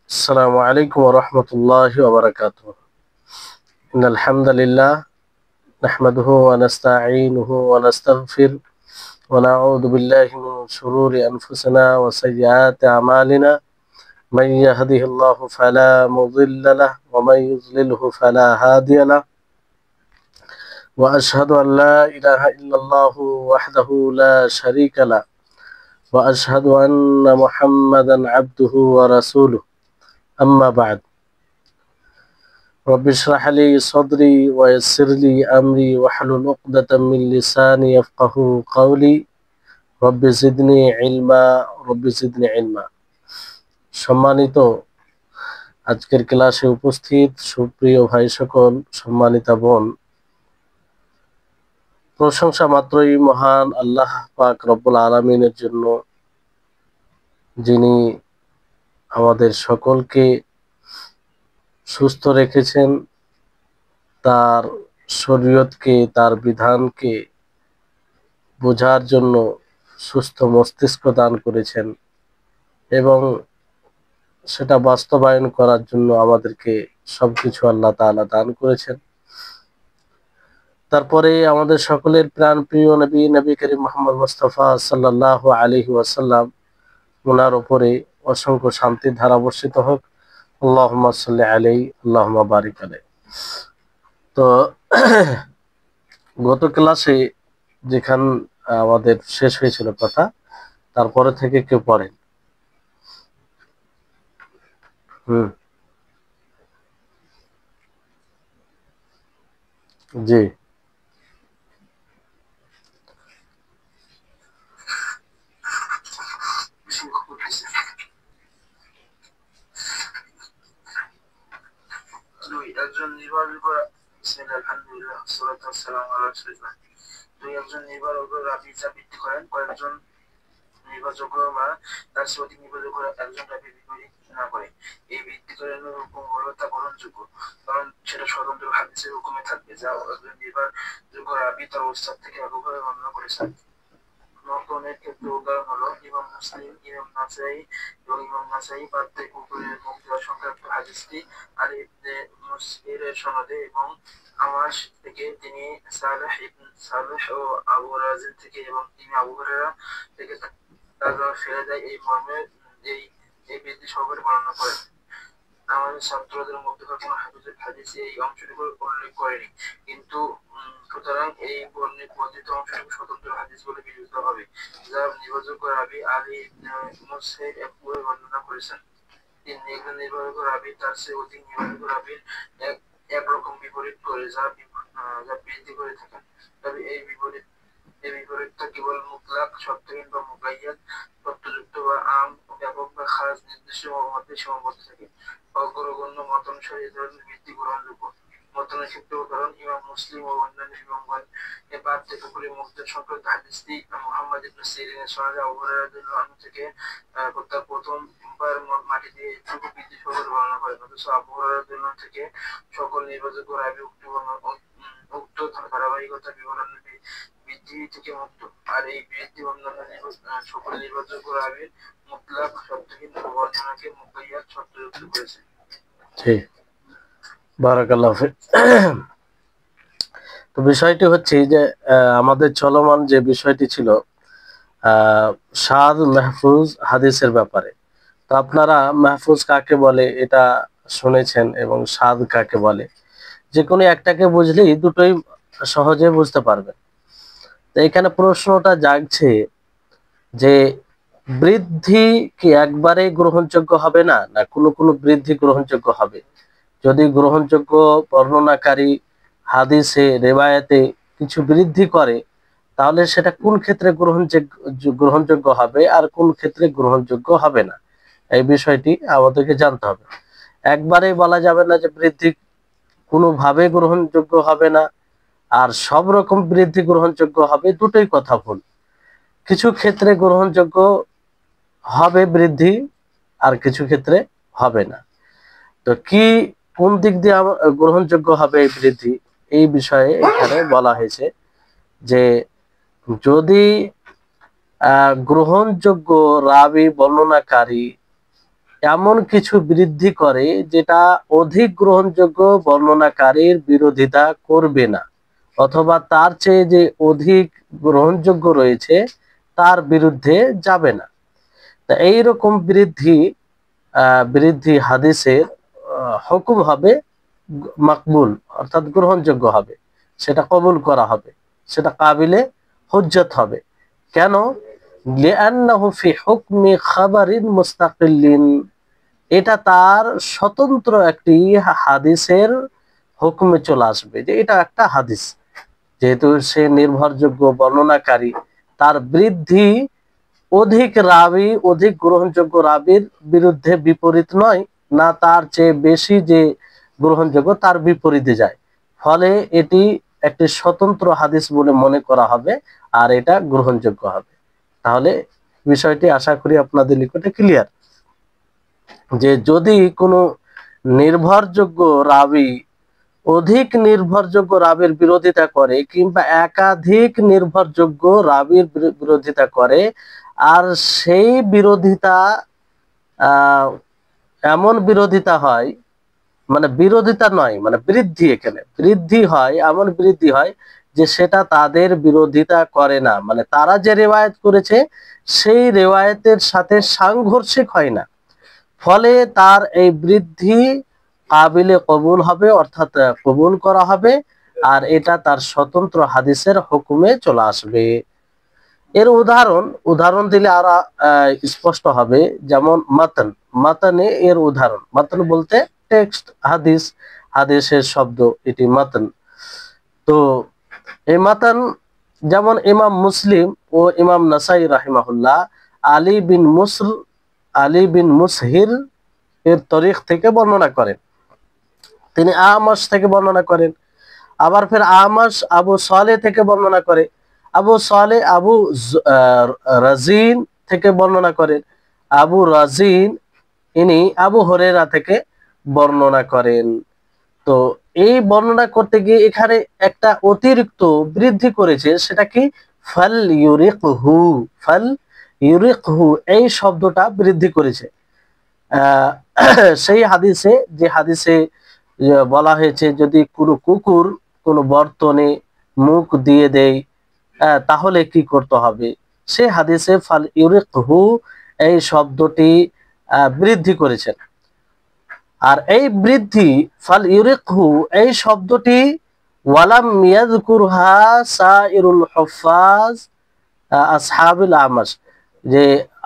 السلام عليكم ورحمة الله وبركاته. إن الحمد لله نحمده ونستعينه ونستغفر ونعوذ بالله من شرور أنفسنا وسيئات أعمالنا. من يهده الله فلا مضل له ومن يضلله فلا هادي له. وأشهد أن لا إله إلا الله وحده لا شريك له وأشهد أن محمدا عبده ورسوله. أما بعد. رب اشرح لي صدري ويسر لي أمري واحلل عقدة من لساني يفقهوا قولي. رب زدني علما رب زدني علما. সম্মানিত আজকের ক্লাসে উপস্থিত সুপ্রিয় ভাই সকল, সম্মানিতা বোন, প্রশংসা মাত্রই মহান আল্লাহ পাক রব্বুল আলামিনের জন্য, যিনি আমাদের সকলকে সুস্থ রেখেছেন, তার শরীয়তকে, তার বিধানকে বোঝার জন্য সুস্থ মস্তিষ্ক দান করেছেন এবং সেটা বাস্তবায়ন করার জন্য আমাদেরকে সবকিছু আল্লাহ তাআলা দান করেছেন। তারপরে আমাদের সকলের প্রাণ প্রিয় নবী করিম মুহাম্মদ মুস্তাফা সাল্লাল্লাহু আলাইহি ওয়াসাল্লাম, ওনার উপরে অসংখ্য শান্তির ধারা বর্ষিত হোক। আল্লাহুম্মা সাল্লি আলাইহি আল্লাহুম্মা বারিক আলাইহি। তো গত ক্লাসে যেখান আমাদের শেষ হয়েছিল কথা, তারপরে থেকে কেউ পড়েন। জি, একজন নির্ভরযোগ্য আলহামদুলিল্লাহ সালাতু ওয়াসসালামু আলা রাসূলিল্লাহ। একজন নির্ভরযোগ্য রাবী যা ভিত্তি করেন কয়েকজন নির্ভরযোগ্য বা তার চেয়ে অধিক নির্ভরযোগ্য একজন রাবী বিপরীত না করে। এই ভিত্তি করেন হুকুম হলো তা গ্রহণযোগ্য, কারণ সেটা স্বতন্ত্র হাদিসের হুকুমে থাকবে যা একজন নির্ভরযোগ্য রাবী তার উস্তাদ থেকে এককভাবে বর্ণনা করেছেন। নকলের ক্ষেত্রে উদাহরণ হলো ইমাম মুসলিম, ইমাম নাসাই এবং ইমাম নাসাই বাদে কুকুরের মুখ দেওয়া সংক্রান্ত হাদিসটি আলী ইবনে মুসইর এর সনদে এবং আমাশ থেকে তিনি সালেহ ও আবু রাজিল থেকে এবং তিনি আবু হুরায়রা থেকে তারা ফেলে দেয় এই মর্মে এই বৃদ্ধি সহকারে বর্ণনা করেন। আমাদের ছাত্রদের মধ্যে কোনো হাফিজুল হাদিস এই অংশটুকু উল্লেখ করেনি, কিন্তু সুতরাং এই বর্ণিত অংশটুকু স্বতন্ত্র হাদিস বলে বিবেচিত হবে, যা নির্ভরযোগ্য রাবী আলী ইবনে মুসইর একভাবে বর্ণনা করেছেন। তিনি একজন নির্ভরযোগ্য রাবী তার চেয়ে অধিক নির্ভরযোগ্য রাবীর একরকম বিপরীত করে যা বৃদ্ধি করে থাকেন। তবে এই বিপরীতটা কেবল মুতলাক, শর্তহীন বা মুকাইয়াদ, শর্তযুক্ত বা আম, ব্যাপক বা খাস নির্দিষ্ট মধ্যে সীমাবদ্ধ থাকে। অগ্রগণ্য মত অনুসারে এই ধরনের ভিত্তি গ্রহণযোগ্য। মতনের ক্ষেত্রে উদাহরণ ইমাম মুসলিম ও অন্যান্য ইমামগণ এ বাদ থেকে পুরী মুক্তের সংক্রান্ত হাদিসটি মুহাম্মদ ইবনে সিরিনের সনদে আবু হুরায়রা রাদিয়াল্লাহু আনহু থেকে তার প্রথমবার মাটি দিয়ে এটুকু বৃদ্ধি সহকারে বর্ণনা করেন, অথচ আবু হুরায়রা রাদিয়াল্লাহু আনহু থেকে সকল নির্ভরযোগ্য রাবী উক্ত ধারাবাহিকতা বিবরণের বৃদ্ধি থেকে মুক্ত। আর এই বৃদ্ধি অন্যান্য সকল নির্ভরযোগ্য রাবীর মুতলাক, শর্তহীন বর্ণনাকে মুকাইয়াদ, শর্তযুক্ত করেছে। ঠিক, বারাকাল্লাহু ফিক। তো বিষয়টি হচ্ছে যে আমাদের চলমান যে বিষয়টি ছিল শাদ মাহফুজ হাদিসের ব্যাপারে। তো আপনারা মাহফুজ কাকে বলে এটা শুনেছেন এবং শাদ কাকে বলে, যে কোনো একটাকে বুঝলেই দুটোই সহজে বুঝতে পারবেন। তো এখানে প্রশ্নটা জাগছে যে বৃদ্ধি কি একবারে গ্রহণযোগ্য হবে না, না কোনো কোনো বৃদ্ধি গ্রহণযোগ্য হবে? যদি গ্রহণযোগ্য বর্ণনাকারী হাদিসে রেবায়াতে কিছু বৃদ্ধি করে, তাহলে সেটা কোন ক্ষেত্রে গ্রহণযোগ্য হবে আর কোন ক্ষেত্রে গ্রহণযোগ্য হবে না, এই বিষয়টি আমাদেরকে জানতে হবে। একবারেই বলা যাবে না যে বৃদ্ধি কোনোভাবে গ্রহণযোগ্য হবে না আর সব রকম বৃদ্ধি গ্রহণযোগ্য হবে, দুটোই কথা ভুল। কিছু ক্ষেত্রে গ্রহণযোগ্য হবে বৃদ্ধি আর কিছু ক্ষেত্রে হবে না। তো কি কোন দিক দিয়ে গ্রহণযোগ্য হবে এই বৃদ্ধি, এই বিষয়ে এখানে বলা হয়েছে যে যদি গ্রহণযোগ্য রাবী বর্ণনাকারী এমন কিছু বৃদ্ধি করে যেটা অধিক গ্রহণযোগ্য বর্ণনাকারীর বিরোধিতা করবে না, অথবা তার চেয়ে যে অধিক গ্রহণযোগ্য রয়েছে তার বিরুদ্ধে যাবে না। তা এইরকম বৃদ্ধি হাদিসের হুকুম হবে মাকবুল, অর্থাৎ গ্রহণযোগ্য হবে, সেটা কবুল করা হবে, সেটা কাবিলে হুজ্জত হবে। কেন? লিআন্নাহু ফি হুকমি খাবারিন মুস্তাকিল্লিন, এটা তার স্বতন্ত্র একটি হাদিসের হুকুমে চলে আসবে, যে এটা একটা হাদিস, যেহেতু সে নির্ভরযোগ্য বর্ণনাকারী, তার বৃদ্ধি অধিক গ্রহণযোগ্য রাবির বিরুদ্ধে বিপরীত নয়, না তার চেয়ে বেশি যে গ্রহণযোগ্য তার বিপরীতে যায়, ফলে এটি একটি স্বতন্ত্র হাদিস বলে মনে করা হবে আর এটা গ্রহণযোগ্য হবে। তাহলে বিষয়টি আশা করি আপনাদের নিকটে ক্লিয়ার, যে যদি কোনো নির্ভরযোগ্য রাবি অধিক নির্ভরযোগ্য রাবির বিরোধিতা করে, কিংবা একাধিক নির্ভরযোগ্য রাবির বিরোধিতা করে, আর সেই বিরোধিতা এমন বিরোধিতা হয়, মানে বিরোধিতা নয়, মানে বৃদ্ধি, এখানে বৃদ্ধি হয়, এমন বৃদ্ধি হয় যে সেটা তাদের বিরোধিতা করে না, মানে তারা যে রেওয়ায়েত করেছে সেই রেওয়ায়েতের সাথে সাংঘর্ষিক হয় না, ফলে তার এই বৃদ্ধি কাবিলে কবুল হবে, অর্থাৎ কবুল করা হবে, আর এটা তার স্বতন্ত্র হাদিসের হুকুমে চলে আসবে। এর উদাহরণ দিলে আরো স্পষ্ট হবে। যেমন মাতনে এর উদাহরণ, মাতন বলতে টেক্সট, হাদিসের শব্দ, এটি মাতন। তো এই মাতন যেমন ইমাম মুসলিম ও ইমাম নাসাই রাহিমাহুল্লাহ আলী বিন মুসহির এর তরিখ থেকে বর্ণনা করেন, তিনি আমাশ থেকে বর্ণনা করেন। আবার ফের আমাশ আবু সালে থেকে বর্ণনা করে, আবু সালে আবু রাজিন থেকে বর্ণনা করেন, আবু রাজিন ইনি আবু হুরায়রা থেকে বর্ণনা করেন। তো এই বর্ণনা করতে গিয়ে এখানে একটা অতিরিক্ত বৃদ্ধি করেছে, সেটা কি? ফাল ইউরিকহু, এই শব্দটা বৃদ্ধি করেছে। সেই হাদিসে বলা হয়েছে, যদি কোনো কুকুর কোনো বর্তনে মুখ দিয়ে দেয় তাহলে কি করতে হবে, সে হাদিসে ফাল ইউরিকহু এই শব্দটি বৃদ্ধি করেছেন। আর এই বৃদ্ধি ফাল ইউরিকহু এই শব্দটি ওয়ালাম ইয়াযকুরহা সাইরুল হুফাজ আসহাবুল আমাস, যে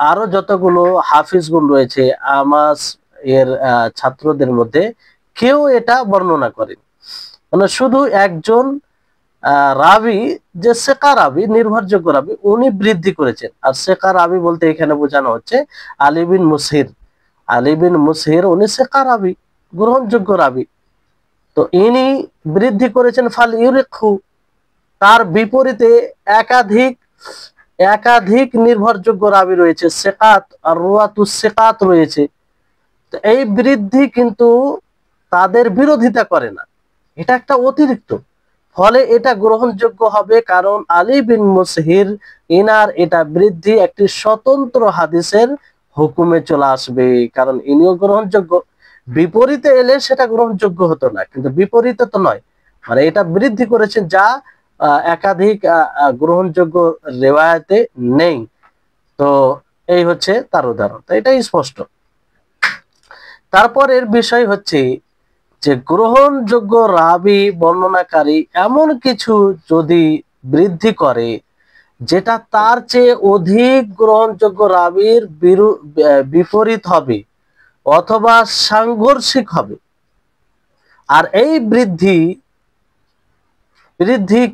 আরো যতগুলো হাফিজগুণ রয়েছে আমাস এর ছাত্রদের মধ্যে কেউ এটা বর্ণনা করেন, মানে শুধু একজন রাবি, যে সেকা রাবি, নির্ভরযোগ্য রাবি, উনি বৃদ্ধি করেছেন। আর সেকা রাবি বলতে এখানে বোঝানো হচ্ছে আলী বিন মুসহির, উনি সেকা রাবি, গ্রহণযোগ্য রাবি। তো ইনি বৃদ্ধি করেছেন ফাল ইউরিকহু, তার বিপরীতে একাধিক নির্ভরযোগ্য রাবি রয়েছে, সেকাত আর রুয়াতুস সেকাত রয়েছে। তো এই বৃদ্ধি কিন্তু তাদের বিরোধিতা করে না, এটা একটা অতিরিক্ত, ফলে এটা গ্রহণযোগ্য হবে, কারণ আলী বিন মুসহির ইনার এটা বৃদ্ধি একটি স্বতন্ত্র হাদিসের হুকুমে চলে আসবে, কারণ ইনিও গ্রহণযোগ্য। বিপরীতে এলে সেটা গ্রহণযোগ্য হতো না, কিন্তু বিপরীতে তো নয়, মানে এটা বৃদ্ধি করেছেন যা একাধিক গ্রহণযোগ্য রেওয়ায়েতে নেই। তো এই হচ্ছে তার উদাহরণ, তো এটাই স্পষ্ট। তারপরের বিষয় হচ্ছে যে গ্রহণযোগ্য রাবি বর্ণনাকারী এমন কিছু যদি বৃদ্ধি করে যেটা তার চেয়ে অধিক গ্রহণযোগ্য রাবির বিপরীত হবে অথবা সাংঘর্ষিক হবে। আর এই বৃদ্ধি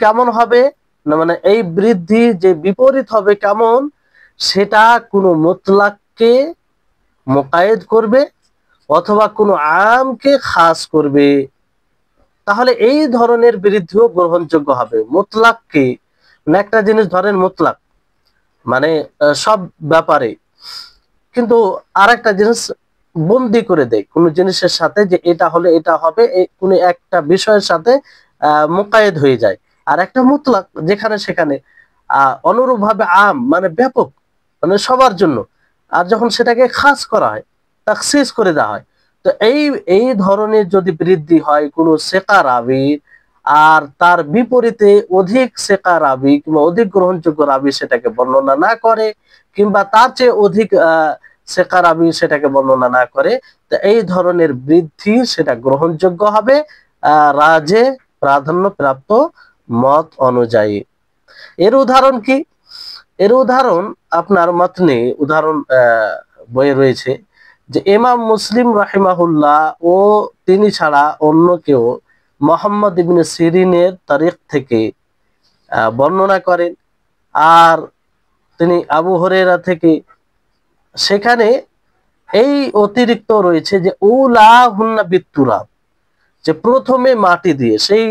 কেমন হবে না, মানে এই বৃদ্ধি যে বিপরীত হবে কেমন, সেটা কোনো মুতলাককে মুকায়েদ করবে অথবা কোনো আমকে খাস করবে, তাহলে এই ধরনের বৃদ্ধিও গ্রহণযোগ্য হবে। মুতলাককে, একটা জিনিস ধরেন মুতলাক মানে সব ব্যাপারে, কিন্তু আর একটা জিনিস বন্দি করে দেয় কোন জিনিসের সাথে, যে এটা হলে এটা হবে, কোন একটা বিষয়ের সাথে মুকায়েদ হয়ে যায়। আর একটা মুতলাক যেখানে সেখানে, অনুরূপ ভাবে আম মানে ব্যাপক, মানে সবার জন্য। আর যখন সেটাকে খাস করা হয়, তাখসিস করে দেওয়া হয়। তো এই এই ধরনের যদি বৃদ্ধি হয় কোনো সেকা রাবি, আর তার বিপরীতে অধিক সেকা রাবি কিংবা অধিক গ্রহণযোগ্য রাবি সেটাকে বর্ণনা না করে, কিংবা তার চেয়ে অধিক সেকা রাবি সেটাকে বর্ণনা না করে, তো এই ধরনের বৃদ্ধি সেটা গ্রহণযোগ্য হবে রাজে প্রাধান্য প্রাপ্ত মত অনুযায়ী। এর উদাহরণ কি? এর উদাহরণ আপনার মতনে উদাহরণ বইয়ে রয়েছে যে ইমাম মুসলিম রাহিমাহুল্লাহ ও তিনি ছাড়া অন্য কেউ মোহাম্মদ ইবনে সিরিনের তারিখ থেকে বর্ণনা করেন, আর তিনি আবু হুরায়রা থেকে। সেখানে এই অতিরিক্ত রয়েছে যে উলা হুন্না বিতুরাব, যে প্রথমে মাটি দিয়ে, সেই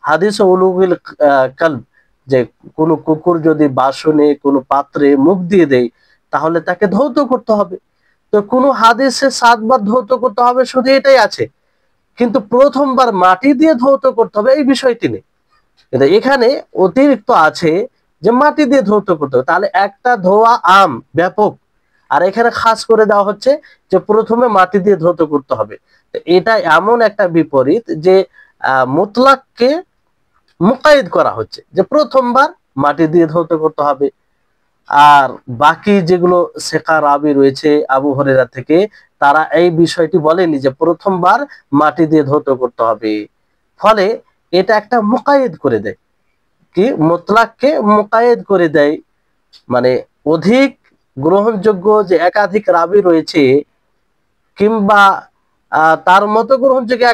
হাদিস উলুগুল কালব, যে কোনো কুকুর যদি বাসনে কোনো পাত্রে মুখ দিয়ে দেয় তাহলে তাকে ধৌত করতে হবে। তো কোনো হাদিসে 7 বার ধৌত করতে হবে শুধু এটাই আছে, কিন্তু প্রথমবার মাটি দিয়ে ধৌত করতে হবে এই বিষয়টি নেই। কিন্তু এখানে অতিরিক্ত আছে যে মাটি দিয়ে ধৌত করতে হবে, তাহলে একটা ধোয়া আম ব্যাপক, আর এখানে খাস করে দেওয়া হচ্ছে যে প্রথমে মাটি দিয়ে ধৌত করতে হবে। এটা এমন একটা বিপরীত যে মুতলাককে মুকাইদ করা হচ্ছে যে প্রথমবার মাটি দিয়ে ধৌত করতে হবে, আর বাকি যেগুলো সেকা রাবি রয়েছে আবু হুরায়রা থেকে, তারা এই বিষয়টি বলেনি যে প্রথমবার মাটি দিয়ে ধৌত করতে হবে। ফলে এটা একটা মুকাইদ করে দেয়, কি মুতলাককে মুকাইদ করে দেয়, মানে অধিক গ্রহণযোগ্য যে একাধিক রাবি রয়েছে, কিংবা তার মতো গ্রহণযোগ্য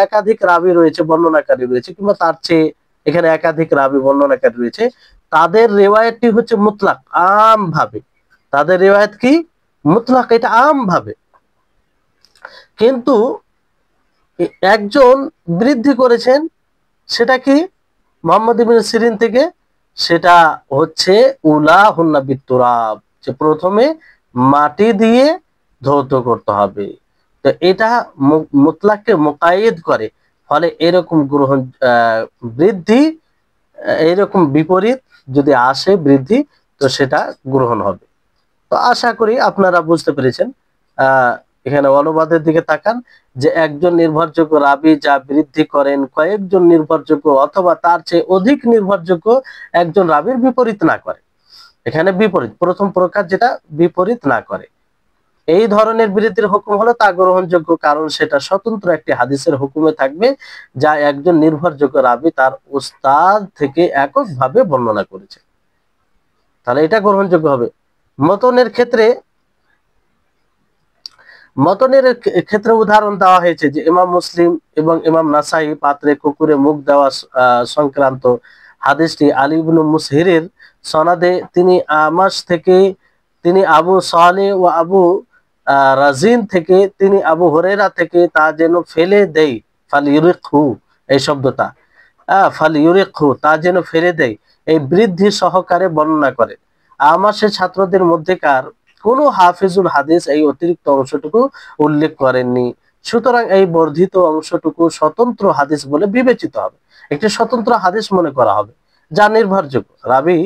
একাধিক রাবি রয়েছে, বর্ণনাকারী রয়েছে, কিংবা তার চেয়ে এখানে একাধিক রাবি বর্ণনাকারী রয়েছে, তাদের রেওয়ায়তটি হচ্ছে মুতলাক, আম ভাবে তাদের রেওয়ায়ত কি মুতলাক, এটা আম ভাবে। কিন্তু একজন বৃদ্ধি করেছেন, সেটা কি মোহাম্মদ ইবনে সিরিন থেকে, সেটা হচ্ছে উলা হুন্না বিতুরাব, যে প্রথমে মাটি দিয়ে ধৌত করতে হবে। তো এটা মুতলাককে মুকাইদ করে, ফলে এরকম গ্রহণ বৃদ্ধি, এরকম বিপরীত যদি আসে বৃদ্ধি, তো সেটা গ্রহণ হবে। তো আশা করি আপনারা বুঝতে পেরেছেন। এখানে অনুবাদের দিকে তাকান, যে একজন নির্ভরযোগ্য রাবি যা বৃদ্ধি করেন কয়েকজন নির্ভরযোগ্য অথবা তার চেয়ে অধিক নির্ভরযোগ্য একজন রাবির বিপরীত না করে। এখানে বিপরীত, প্রথম প্রকার যেটা বিপরীত না করে, এই ধরনের বৃদ্ধির হুকুম হলো তা গ্রহণযোগ্য, কারণ সেটা স্বতন্ত্র একটি হাদিসের হুকুমে থাকবে যা একজন নির্ভরযোগ্য রাবি তার উস্তাদ থেকে এককভাবে বর্ণনা করেছে, তাহলে এটা গ্রহণযোগ্য হবে। মতনের ক্ষেত্রে উদাহরণ দেওয়া হয়েছে যে ইমাম মুসলিম এবং ইমাম নাসাই পাত্রে কুকুরে মুখ দেওয়া সংক্রান্ত হাদিসটি আলী ইবনে মুসহিরের সনাদে, তিনি আমাস থেকে, তিনি আবু সালেহ ও আবু রাজিন থেকে, তিনি আবু হুরায়রা থেকে, তা যেন ফেলে দেয়, ফালিউরিকহু, এই শব্দটা ফালিউরিকহু, তা যেন ফেলে দেয়, এই বৃদ্ধি সহকারে বর্ণনা করে। আমাসের ছাত্রদের মধ্যেকার কোন হাফিজুল হাদিস এই অতিরিক্ত অংশটুকু উল্লেখ করেননি, সুতরাং এই বর্ধিত অংশটুকু স্বতন্ত্র হাদিস বলে বিবেচিত হবে, একটি স্বতন্ত্র হাদিস মনে করা হবে যা নির্ভরযোগ্য রাবি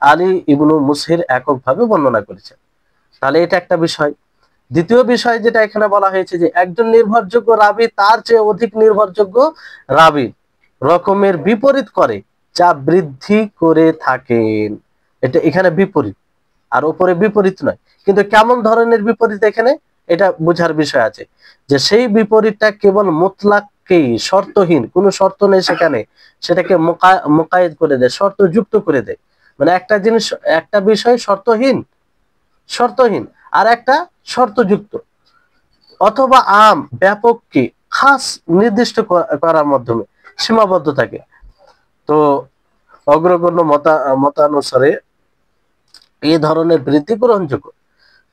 আলী ইবনু মুসহির এককভাবে বর্ণনা করেছেন। তাহলে এটা একটা বিষয়। দ্বিতীয় বিষয় যেটা এখানে বলা হয়েছে যে একজন নির্ভরযোগ্য রাবি তার চেয়ে অধিক নির্ভরযোগ্য রাবি রকমের বিপরীত করে যা বৃদ্ধি করে থাকেন, এটা এখানে বিপরীত, আর উপরে বিপরীত নয়। কিন্তু কেমন ধরনের বিপরীত এখানে এটা বোঝার বিষয় আছে, যে সেই বিপরীতটা কেবল মুতলাককেই, শর্তহীন, কোনো শর্ত নেই সেখানে, সেটাকে মুকায়েদ করে দেয়, শর্ত যুক্ত করে দেয়। মানে একটা জিনিস, একটা বিষয় শর্তহীন আর একটা শর্তযুক্ত, অথবা আম ব্যাপককে খাস নির্দিষ্ট করার মাধ্যমে সীমাবদ্ধ থাকে। তো অগ্রগণ্য মতানুসারে এই ধরনের বৃদ্ধি গ্রহণযোগ্য।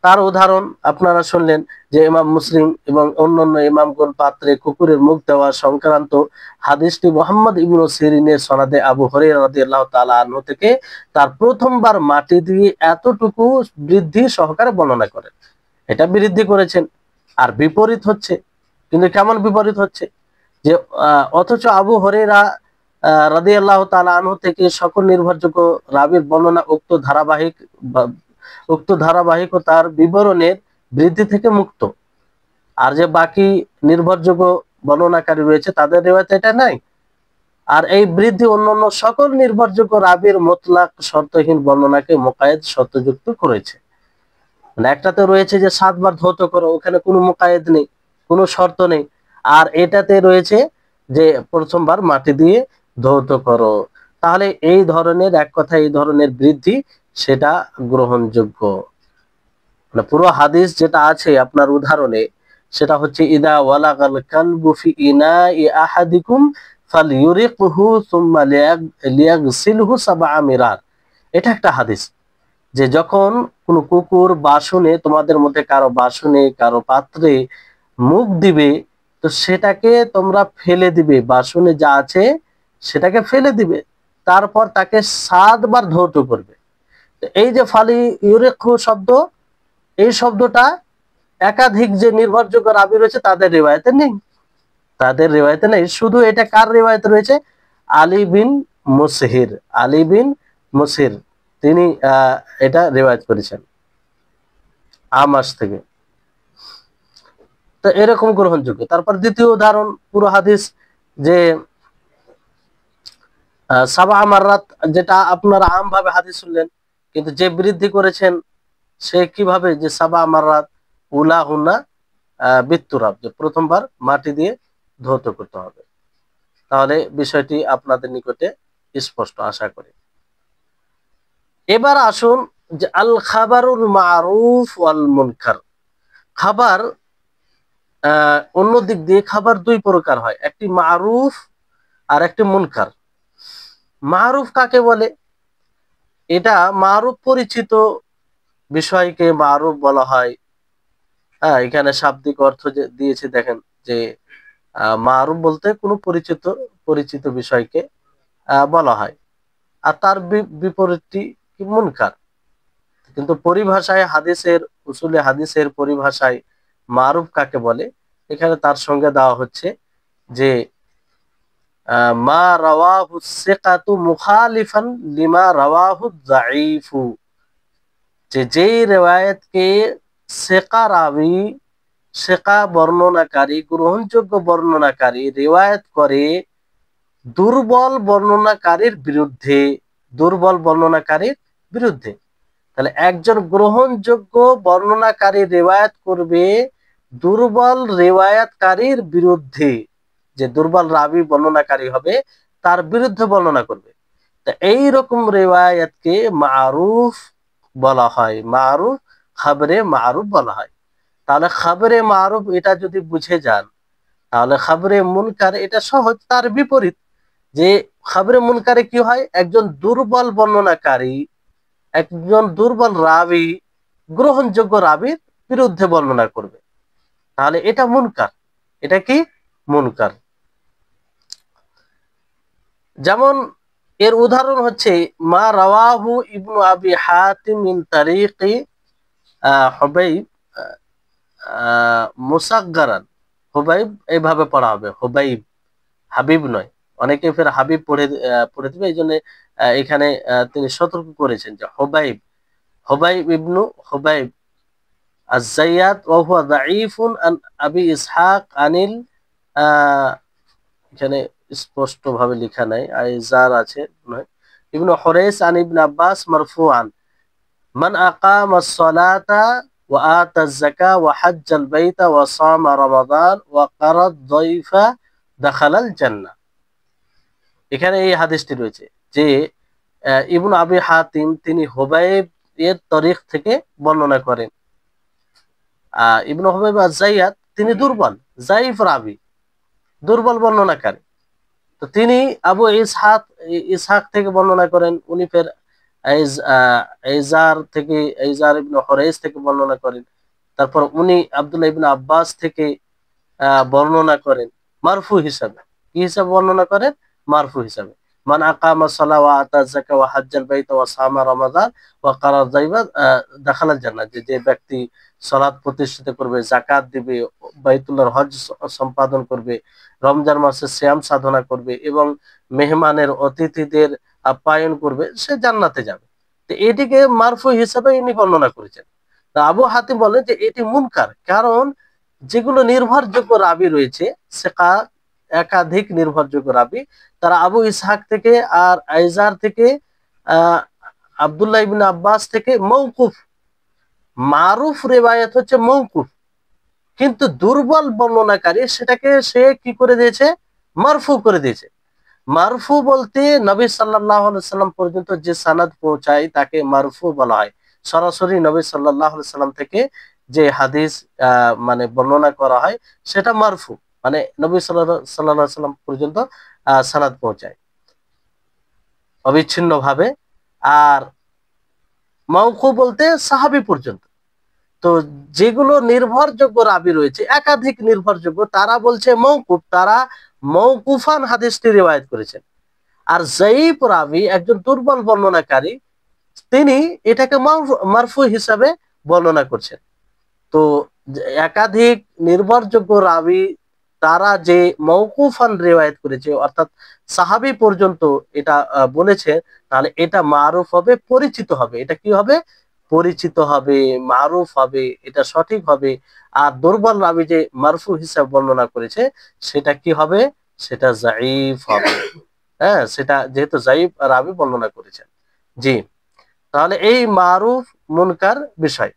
তার উদাহরণ আপনারা শুনলেন যে ইমাম মুসলিম এবং অন্যান্য ইমামগণ পাত্রে কুকুরের মুখ দেওয়া সংক্রান্ত হাদিসটি মুহাম্মদ ইবনে সিরিনের সনদে আবু হুরায়রা রাদিয়াল্লাহু তাআলা আনহু থেকে তার প্রথমবার মাটি দিয়ে এতটুকু বৃদ্ধি সহকারে বর্ণনা করেন, এটা বৃদ্ধি করেছেন। আর বিপরীত হচ্ছে, কিন্তু কেমন বিপরীত হচ্ছে, যে অথচ আবু হুরায়রা রাদিয়াল্লাহু তাআলা আনহু থেকে সকল নির্ভরযোগ্য রাবির বর্ণনা উক্ত ধারাবাহিকতার বিবরণের বৃদ্ধি থেকে মুক্ত, আর যে বাকি নির্ভরযোগ্য বর্ণনাকারী রয়েছে তাদের রিওয়ায়েতে এটা নাই। আর এই বৃদ্ধি অন্যান্য সকল নির্ভরযোগ্য রাবির মোতলাক শর্তহীন বর্ণনাকে মুকায়েদ শর্তযুক্ত করেছে। মানে একটাতে রয়েছে যে 7 বার ধৌত করো, ওখানে কোনো মুকায়েদ নেই, কোনো শর্ত নেই। আর এটাতে রয়েছে যে প্রথমবার মাটি দিয়ে ধৌত করো। তাহলে এই ধরনের, এক কথা এই ধরনের বৃদ্ধি সেটা গ্রহণযোগ্য। মানে পুরো হাদিস যেটা আছে আপনার উদাহরণে, সেটা হচ্ছে ইদা ওয়ালাগাল কালবু ফি ইনাই আহাদিকুম ফালইউরিকহু সুম্মা লিয়াগসিলহু সাবআ মিরার। এটা একটা হাদিস যে যখন কোনো কুকুর বাসনে, তোমাদের মধ্যে কারো বাসনে কারো পাত্রে মুখ দিবে, তো সেটাকে তোমরা ফেলে দিবে, বাসনে যা আছে সেটাকে ফেলে দিবে, তারপর তাকে 7 বার ধৌত করবে। তো এই যে ফালি ইউরিকহু শব্দ, এই শব্দটা একাধিক যে নির্ভরযোগ্য রাবি রয়েছে তাদের রিওয়ায়েতে নেই, তাদের রিওয়ায়েতে নেই। শুধু এটা কার রিওয়ায়েতে রয়েছে? আলী বিন মুসহির, আলী বিন মুসহির তিনি এটা রিওয়ায়েত করেছেন আমাস থেকে। তো এরকম গ্রহণযোগ্য। তারপর দ্বিতীয় উদাহরণ, পুরো হাদিস যে সাবা মাররাত, যেটা আপনারা আম ভাবে হাদিস শুনলেন, কিন্তু যে বৃদ্ধি করেছেন সে কিভাবে, যে সাবা মাররাত উলা হুন্না বিত্তুরাব, যে প্রথমবার মাটি দিয়ে ধৌত করতে হবে। তাহলে বিষয়টি আপনাদের নিকটে স্পষ্ট আশা করি। এবার আসুন যে আল খাবারুল মারুফ ওয়াল মুনকার। খাবার অন্য দিক দিয়ে খাবার দুই প্রকার হয়, একটি মারুফ আর একটি মুনকার। মারুফ কাকে বলে? এটা মারুফ পরিচিত বিষয়কে মারুফ বলা হয়। হ্যাঁ, এখানে শাব্দিক অর্থ যে দিয়েছে দেখেন, যে মারুফ বলতে কোনো পরিচিত পরিচিত বিষয়কে বলা হয়। আর তার বিপরীতটি কি? মুনকার। কিন্তু পরিভাষায় হাদিসের, উসুলে হাদিসের পরিভাষায় মারুফ কাকে বলে, এখানে তার সঙ্গে দেওয়া হচ্ছে যে মা রাওয়াহু সিকাতু মুখালিফান লিমা রাওয়াহু যায়ীফু, যে যেই রিওয়ায়াতকে সিকা রাবী, সিকা বর্ণনাকারী, গ্রহণযোগ্য বর্ণনাকারী রিওয়ায়াত করে দুর্বল বর্ণনাকারীর বিরুদ্ধে, দুর্বল বর্ণনাকারীর বিরুদ্ধে। তাহলে একজন গ্রহণযোগ্য বর্ণনাকারী রিওয়ায়াত করবে দুর্বল রিওয়ায়াতকারীর বিরুদ্ধে, যে দুর্বল রাবী বর্ণনাকারী হবে তার বিরুদ্ধে বর্ণনা করবে। তা এইরকম রিওয়ায়াতকে মারুফ বলা হয়, মারুফ, খবরে মারুফ বলা হয়। তাহলে খবরে মারুফ এটা যদি বুঝে যান, তাহলে খবরে মুনকার এটা সহজ তার বিপরীত। যে খবরে মুনকারে কি হয়? একজন দুর্বল বর্ণনাকারী, একজন দুর্বল রাবী গ্রহণযোগ্য রাবীর বিরুদ্ধে বর্ণনা করবে, তাহলে এটা মুনকার। এটা কি? মুনকার। যেমন এর উদাহরণ হচ্ছে মা রাওয়াহু ইবনু আবি হাতিম মিন তারিকি হুবাইব মুসাগগারান। হুবাইব এইভাবে পড়া হবে, হুবাইব, হাবিব নয়। অনেকে ফের হাবিব পড়ে দিবে, এই জন্য এখানে তিনি সতর্ক করেছেন যে হুবাইব, হুবাইব ইবনু হুবাইব আজ-যাইয়াত ওয়া হুয়া দাঈফুন আন আবি ইসহাক আনিল, এখানে স্পষ্ট ভাবে লেখা নাই, আইজার আছে নয়, ইবনু হুরাইস আন ইবনে আব্বাস মারফুআন মান আকামাস সালাতা ওয়া আতাজ যাকা ওয়া হাজ্জাল বাইতা ওয়া সামা রমাদান ওয়া কারাদ যায়ফা দাখালাল জান্নাহ। এখানে এই হাদিসটি রয়েছে যে ইবনু আবি হাতিম তিনি হুবাইব এর তরিক থেকে বর্ণনা করেন। ইবনু হুবাইব আজ-যাইয়াত তিনি দুর্বল, যায়ীফ রাবী, দুর্বল বর্ণনাকারী। তো তিনি আবু ইসহাক থেকে বর্ণনা করেন, উনি ফের এইজার থেকে, এইজার ইবনে হুরাইস থেকে বর্ণনা করেন। তারপর উনি আব্দুল্লাহ ইবনে আব্বাস থেকে বর্ণনা করেন মারফু হিসাবে। কি হিসাবে বর্ণনা করেন? মারফু হিসাবে। মান আকামা সালাহ ওয়া আতা যাকা ওয়া হাজ্জাল বাইতা ওয়া সামা রমাদান ওয়া কারা যায়বা দাখালাল জান্নাহ, যে ব্যক্তি সালাত প্রতিষ্ঠিত করবে, যাকাত দিবে, বাইতুল্লাহর হজ সম্পাদন করবে, রমজান মাসে সিয়াম সাধনা করবে এবং মেহমানের অতিথিদের আপ্যায়ন করবে, সে জান্নাতে যাবে। তো এটিকে মারফু হিসাবে ইনি বর্ণনা করেছেন। আবু হাতিম বলেন যে এটি মুনকার, কারণ যেগুলো নির্ভরযোগ্য রাবি রয়েছে, সেকা একাধিক নির্ভরযোগ্য রাবি, তারা আবু ইসহাক থেকে আর আইজার থেকে, আহ আব্দুল্লাহ ইবনে আব্বাস থেকে মৌকুফ, মারুফ রেওয়ায়াত হচ্ছে মৌকুফ, কিন্তু দুর্বল বর্ণনাকারী সেটাকে সে কি করে দিয়েছে, মারফু করে দিয়েছে। মারফু বলতে নবী সাল্লাল্লাহু আলাইহি সাল্লাম পর্যন্ত যে সানাদ পৌঁছায় তাকে মারফু বলা হয়। সরাসরি নবী সাল্লাল্লাহু আলাইহি সাল্লাম থেকে যে হাদিস মানে বর্ণনা করা হয় সেটা মারফু, মানে নবী সাল্লাল্লাহু আলাইহি সাল্লাম পর্যন্ত সানাদ পৌঁছায় অবিচ্ছিন্ন ভাবে। আর মাওকু বলতে সাহাবী পর্যন্ত। তো যেগুলো নির্ভরযোগ্য রাবি রয়েছে, একাধিক নির্ভরযোগ্য, তারা বলছে মৌকুফ, তারা মৌকুফান হাদিসটি রিওয়ায়াত করেছেন। আর যায়িফ রাবি একজন দুর্বল বর্ণনাকারী, তিনি এটাকে মারফু হিসাবে বর্ণনা করছেন। তো একাধিক নির্ভরযোগ্য রাবি তারা যে মৌকুফান রিওয়ায়াত করেছে, অর্থাৎ সাহাবী পর্যন্ত এটা বলেছে, তাহলে এটা মারুফ হবে, পরিচিত হবে। এটা কি হবে, পরিচিত হবে, মারুফ হবে, এটা সঠিক হবে। আর দুর্বল রাবি যে মারফু হিসাবে বর্ণনা করেছে সেটা কি হবে, সেটা যায়িফ হবে। হ্যাঁ, সেটা যেহেতু যায়িফ রাবি বর্ণনা করেছেন। জি, তাহলে এই মারুফ মুনকার বিষয়,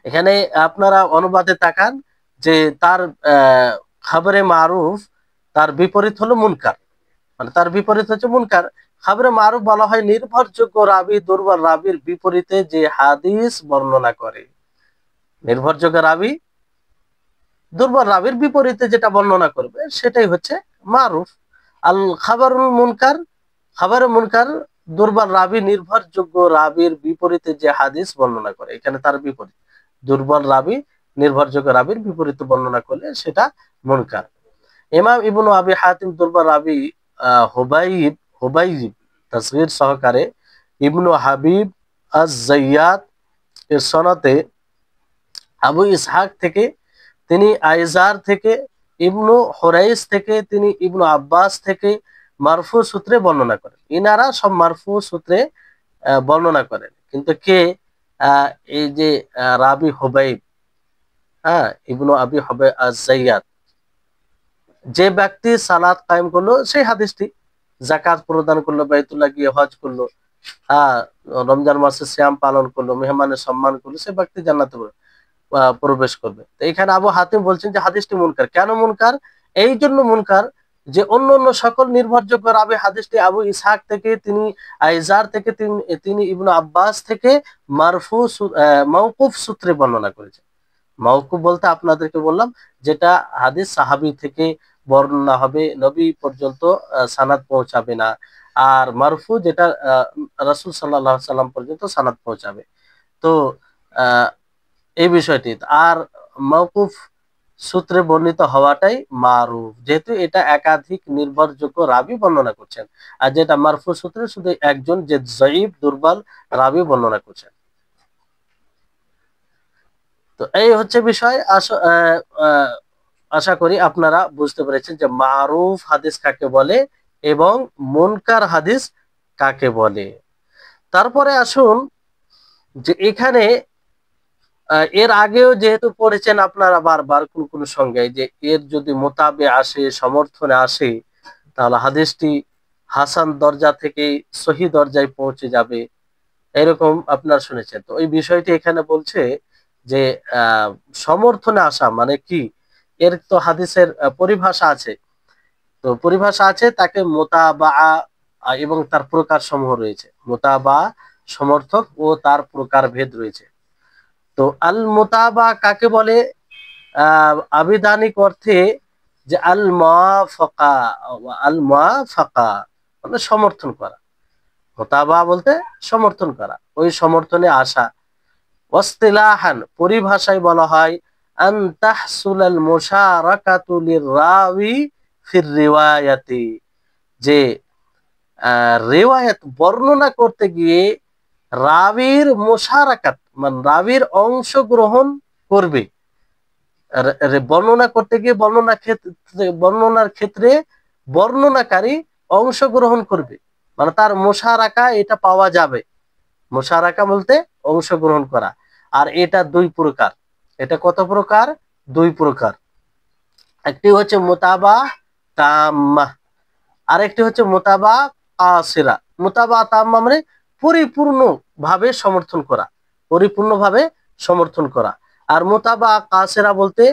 এখানে আপনারা অনুবাদে তাকান যে তার খবরে মারুফ, তার বিপরীত হলো মুনকার, মানে তার বিপরীত হচ্ছে মুনকার। খবরে মারুফ বলা হয় নির্ভরযোগ্য রাবি দুর্বল রাবির বিপরীতে যে হাদিস বর্ণনা করে। নির্ভরযোগ্য রাবি দুর্বল রাবির বিপরীতে যেটা বর্ণনা করবে সেটাই হচ্ছে মারুফ। আল খাবারুল মুনকার, খাবারে মুনকার দুর্বল রাবি নির্ভরযোগ্য রাবির বিপরীতে যে হাদিস বর্ণনা করে, এখানে তার বিপরীত। দুর্বল রাবি নির্ভরযোগ্য রাবির বিপরীতে বর্ণনা করলে সেটা মুনকার। ইমাম ইবনু আবি হাতিম দুর্বল রাবি হুবাইব হুবাইব তাসগীর সহকারে ইবনু হাবিব আজ-জাইয়াত এর সনদে আবু ইসহাক থেকে, তিনি আইজার থেকে, ইবনু হুরাইস থেকে, তিনি ইবনু আব্বাস থেকে মারফু সূত্রে বর্ণনা করেন। ইনারা সব মারফু সূত্রে বর্ণনা করেন। কিন্তু কে, এই যে রাবি হুবাইব, হ্যাঁ, ইবনু আবি হুবাইব আজ-জাইয়াত, যে ব্যক্তি সালাত কায়েম করলো, সেই হাদিসটি, যাকাত প্রদান করলো, বাইতুল্লাহ গিয়ে হজ করলো, হ্যাঁ, রমজান মাসে সিয়াম পালন করলো, মেহমানের সম্মান করলো, সে ব্যক্তি জান্নাতে প্রবেশ করবে। তো এখানে আবু হাতিম বলছেন যে হাদিসটি মুনকার। কেন মুনকার? এই জন্য মুনকার যে অন্য অন্য সকল নির্ভরযোগ্য রাবি হাদিসটি আবু ইসহাক থেকে, তিনি আইজার থেকে, তিনি ইবনু আব্বাস থেকে মারফু মাওকুফ সূত্রে বর্ণনা করেছেন। মাওকুফ বলতে আপনাদেরকে বললাম যেটা হাদিস সাহাবী থেকে বর্ণনা হবে, নবী পর্যন্ত সানাদ পৌঁছাবে না। আর মারফু যেটা রাসূল সাল্লাল্লাহু আলাইহি সাল্লাম পর্যন্ত সানাদ পৌঁছাবে। তো এই বিষয়টি। আর মাওকুফ সূত্রে বর্ণিত হওয়াটাই মারুফ, যেহেতু এটা একাধিক নির্ভরযোগ্য রাবি বর্ণনা করছেন। আর যেটা মারফু সূত্রে শুধু একজন, যে যায়িফ দুর্বল রাবি বর্ণনা করছেন। তো এই হচ্ছে বিষয়। আশা করি আপনারা বুঝতে পেরেছেন যে মারুফ হাদিস কাকে বলে এবং মুনকার হাদিস কাকে বলে। তারপরে আসুন যে এখানে এর আগেও যেহেতু পড়েছেন আপনারা বারবার কোন কোন সংজ্ঞায়, যে এর যদি মোতাবে আসে, সমর্থনে আসে, তাহলে হাদিসটি হাসান দরজা থেকে সহি দরজায় পৌঁছে যাবে, এরকম আপনারা শুনেছেন। তো এই বিষয়টি এখানে বলছে যে সমর্থনে আসা মানে কি, এর তো হাদিসের পরিভাষা আছে। তো পরিভাষা আছে, তাকে মোতাবা এবং তার প্রকার সমূহ রয়েছে। মোতাবা সমর্থক ও তার প্রকার ভেদ রয়েছে। তো আল মুতাবা কাকে বলে? আবিধানিক অর্থে যে আল মুওয়াফাকা, আল মুওয়াফাকা মানে সমর্থন করা। মুতাবা বলতে সমর্থন করা, ওই সমর্থনে আসা। ওয়াসতিলাহান পরিভাষায় বলা হয় আন তাহসুলাল মুশারাকাতু লিরাওয়ি ফির রিওয়ায়াতি, যে রিওয়ায়াত বর্ণনা করতে গিয়ে রাবির মুশারাকাত মানে রাবির অংশগ্রহণ করবে। বর্ণনা করতে গিয়ে বর্ণনার ক্ষেত্রে বর্ণনাকারী অংশগ্রহণ করবে, মানে তার মুশারাকা এটা পাওয়া যাবে। মুশারাকা বলতে অংশগ্রহণ করা। আর এটা দুই প্রকার। এটা কত প্রকার? দুই প্রকার। একটি হচ্ছে মুতাবা তাম্মা, আরেকটি হচ্ছে মুতাবা কাসিরা। মুতাবা তাম্মা মানে পরিপূর্ণভাবে সমর্থন করা, পরিপূর্ণভাবে সমর্থন করা। আর মুতাবা কাসিরা বলতে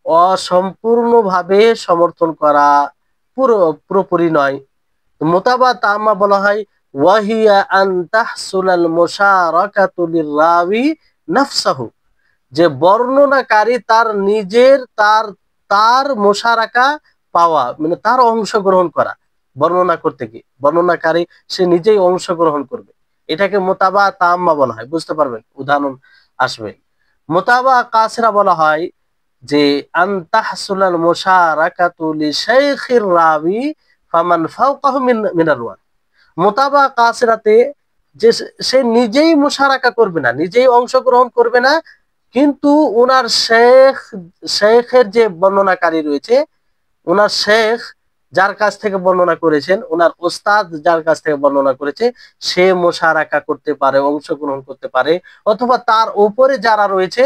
অসম্পূর্ণভাবে সমর্থন করা, পুরোপুরি নয়। মুতাবা তাম্মা বলা হয় ওয়াহিয়া আন তাহসুলাল মুশারাকাতু লিরাওয়ি নাফসাহু, যে বর্ণনাকারী তার নিজের তার তার মুশারাকা পাওয়া, মানে তার অংশগ্রহণ করা। বর্ণনা করতে গিয়ে বর্ণনাকারী সে নিজেই অংশগ্রহণ করবে, এটাকে মুতাবা তাম্মা বলা হয়। বুঝতে পারবেন, উদাহরণ আসবে। মুতাবা কাসিরা বলা হয় যে আন তাহসুলাল মুশারাকাতু লিশাইখির রাবি ফামান ফাওকাহু মিনার রাওয়া। মুতাবা কাসিরাতে যে সে নিজেই মুশারাকা করবে না, নিজেই অংশগ্রহণ করবে না, কিন্তু ওনার শেখের যে বর্ণনাকারী রয়েছে, ওনার শেখ যার কাছ থেকে বর্ণনা করেছেন, ওনার ওস্তাদ যার কাছ থেকে বর্ণনা করেছে, সে মুশারাকা করতে পারে, অংশগ্রহণ করতে পারে, অথবা তার উপরে যারা রয়েছে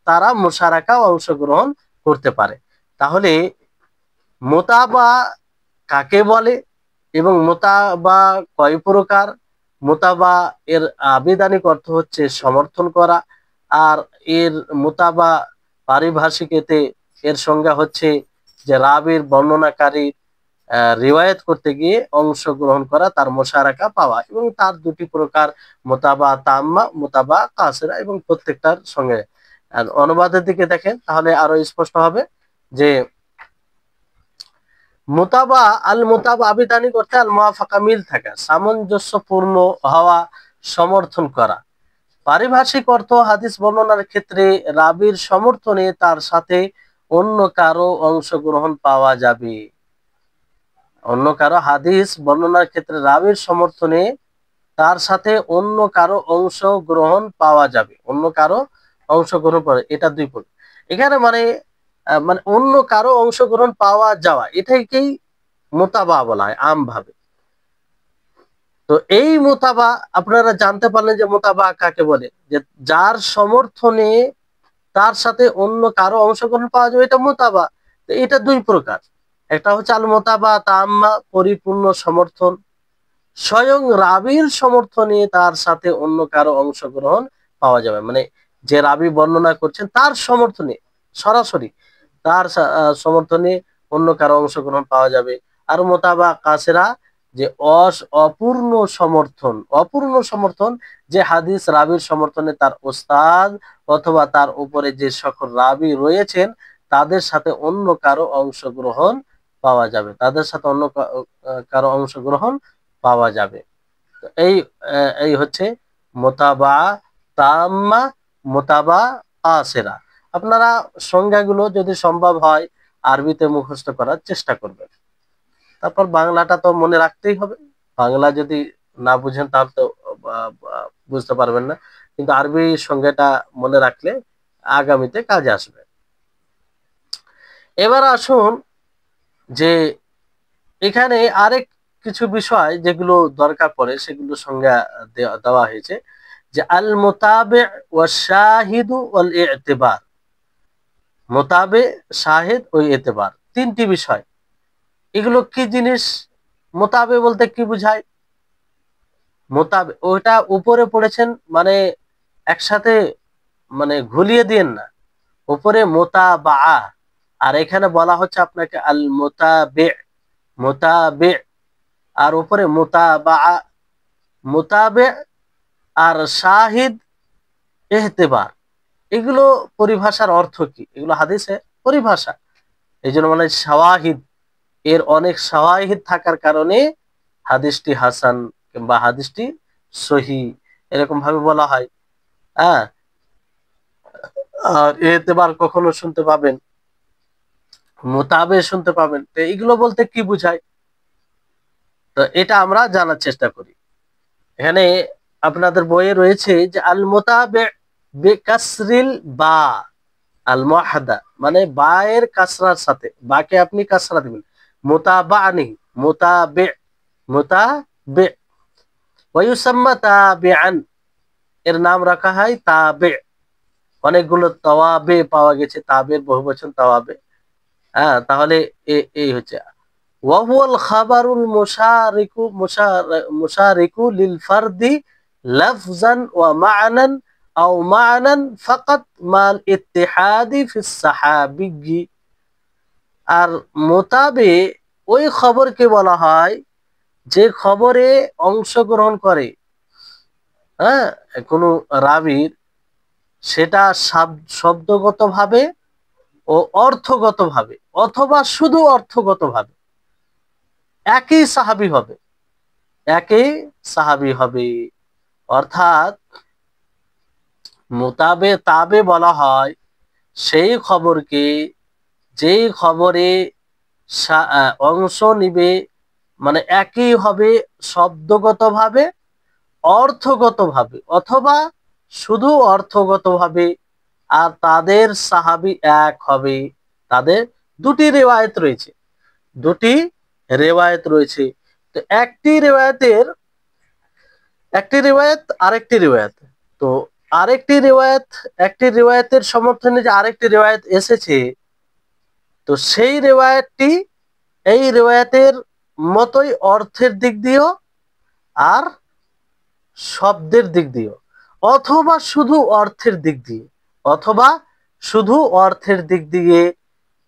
তারা মুশারাকা অংশগ্রহণ করতে পারে। তাহলে মুতাবা কাকে বলে এবং মুতাবা কয় প্রকার? মুতাবা এর আবিধানিক অর্থ হচ্ছে সমর্থন করা, আর এর মুতাবা পারিভাষিক এতে এর সংজ্ঞা হচ্ছে যে রাবির বর্ণনাকারী রিওয়ায়াত করতে গিয়ে অংশগ্রহণ করা, তার মুশারাকা পাওয়া। এবং তার দুটি প্রকার, মুতাবা তাম্মা, মুতাবা কাসিরা, এবং প্রত্যেকটার সঙ্গে অনুবাদের দিকে দেখেন তাহলে আরো স্পষ্ট হবে যে মুতাবা আল মুতাবা আবিধানিক অর্থে আল মুওয়াফাকা মিল থাকা, সামঞ্জস্যপূর্ণ হওয়া, সমর্থন করা। পারিভাষিক অর্থ হাদিস বর্ণনার ক্ষেত্রে রাবির সমর্থনে তার সাথে অন্য কারো অংশগ্রহণ পাওয়া যাবে। অন্য কারো হাদিস বর্ণনার ক্ষেত্রে রাবির সমর্থনে তার সাথে অন্য কারো অংশগ্রহণ পাওয়া যাবে, অন্য কারো অংশগ্রহণ পাওয়া, এটা দুই প্রকার। এখানে মানে মানে অন্য কারো অংশগ্রহণ পাওয়া যাওয়া, এটাকেই মুতাবা বলা হয় আমভাবে। তো এই মুতাবা আপনারা জানতে পারলেন যে মুতাবা কাকে বলে, যে যার সমর্থনে তার সাথে অন্য কারো অংশগ্রহণ পাওয়া যাবে, এটা মুতাবা। তো এটা দুই প্রকার, একটা হচ্ছে আল মুতাবা তাম্মা, পরিপূর্ণ সমর্থন, স্বয়ং রাবির সমর্থনে তার সাথে অন্য কারো অংশগ্রহণ পাওয়া যাবে, মানে যে রাবি বর্ণনা করছেন তার সমর্থনে সরাসরি তার সমর্থনে অন্য কারো অংশগ্রহণ পাওয়া যাবে। আর মুতাবা কাসিরা যে অপূর্ণ সমর্থন, অপূর্ণ সমর্থন, যে হাদিস রাবির সমর্থনে তার ওস্তাদ অথবা তার উপরে যে সকল রাবি রয়েছেন তাদের সাথে অন্য কারো অংশগ্রহণ পাওয়া যাবে, তাদের সাথে অন্য কারো অংশগ্রহণ পাওয়া যাবে। তো এই হচ্ছে মুতাবা তাম্মা, মুতাবা কাসিরা। আপনারা সংজ্ঞাগুলো যদি সম্ভব হয় আরবিতে মুখস্থ করার চেষ্টা করবেন। তারপর বাংলাটা তো মনে রাখতেই হবে, বাংলা যদি না বুঝেন তাহলে তো বুঝতে পারবেন না, কিন্তু আরবি সংজ্ঞাটা মনে রাখলে আগামীতে কাজে আসবে। এবার আসুন যে এখানে আরেক কিছু বিষয় যেগুলো দরকার পড়ে সেগুলো সংজ্ঞা দেওয়া হয়েছে, যে আল মুতাবে ওয়া শাহিদু ওয়াল ইতিবার। মুতাবে, শাহিদ ও ইতিবার, তিনটি বিষয়। এগুলো কি জিনিস? মুতাবে বলতে কি বুঝায়? মুতাবে ওটা উপরে পড়েছেন, মানে একসাথে মানে ঘুলিয়ে দিন না, উপরে মুতাবা, আর এখানে বলা হচ্ছে আপনাকে আল মুতাবে, মুতাবে, আর উপরে মুতাবা, মুতাবে আর শাহিদ, ইহতিবার। এগুলো পরিভাষার অর্থ কি? এগুলো হাদিসে পরিভাষা। এই জন্য মানে শাওয়াহিদ, এর অনেক শাওয়াহিদ থাকার কারণে হাদিসটি হাসান কিংবা হাদিসটি সহি এরকম ভাবে বলা হয়। হ্যাঁ, আর এতেবার কখনো শুনতে পাবেন, মুতাবে শুনতে পাবেন। তো এগুলো বলতে কি বুঝায়, তো এটা আমরা জানার চেষ্টা করি। এখানে আপনাদের বইয়ে রয়েছে যে আল মুতাবে বিকাসরিল বা আল মুহাদা, মানে বায়ের কাসরার সাথে, বাকে আপনি কাসরা দিবেন, মুতাবানি, মুতাবে, মুতাবে, ওয়া ইউসাম্মা তাবিআন, এর নাম রাখা হয় তাবে। অনেকগুলো তাওয়াবে পাওয়া গেছে, তাবের বহুবচন তাওয়াবে। হ্যাঁ, তাহলে এই হচ্ছে ওয়াহুয়াল খাবারুল মুশারিকু লিল ফারদি লাফজান ওয়া মা'নান আও মা'নান ফাকাত মাল ইত্তিহাদি ফিস সাহাবিয়্যি। আর মোতাবে ওই খবরকে বলা হয় যে খবরে অংশগ্রহণ করে, হ্যাঁ, কোনো রাবীর, সেটা শব্দগতভাবে ও অর্থগতভাবে অথবা শুধু অর্থগতভাবে একই সাহাবী হবে, একই সাহাবী হবে। অর্থাৎ মোতাবে তাবে বলা হয় সেই খবরকে, যেই খবরে অংশ নিবে, মানে একই হবে শব্দগতভাবে, অর্থগতভাবে অথবা শুধু অর্থগতভাবে, আর তাদের সাহাবী এক হবে। তাদের দুটি রিওয়ায়াত রয়েছে, দুটি রিওয়ায়াত রয়েছে। তো একটি রিওয়ায়াত আরেকটি রিওয়ায়াত, তো একটি রিওয়ায়াতের সমর্থনে যে আরেকটি রিওয়ায়াত এসেছে, তো সেই রিওয়ায়াতটি এই রিওয়ায়াতের মতোই অর্থের দিক দিয়েও আর শব্দের দিক দিয়েও, অথবা শুধু অর্থের দিক দিয়ে, অথবা শুধু অর্থের দিক দিয়ে।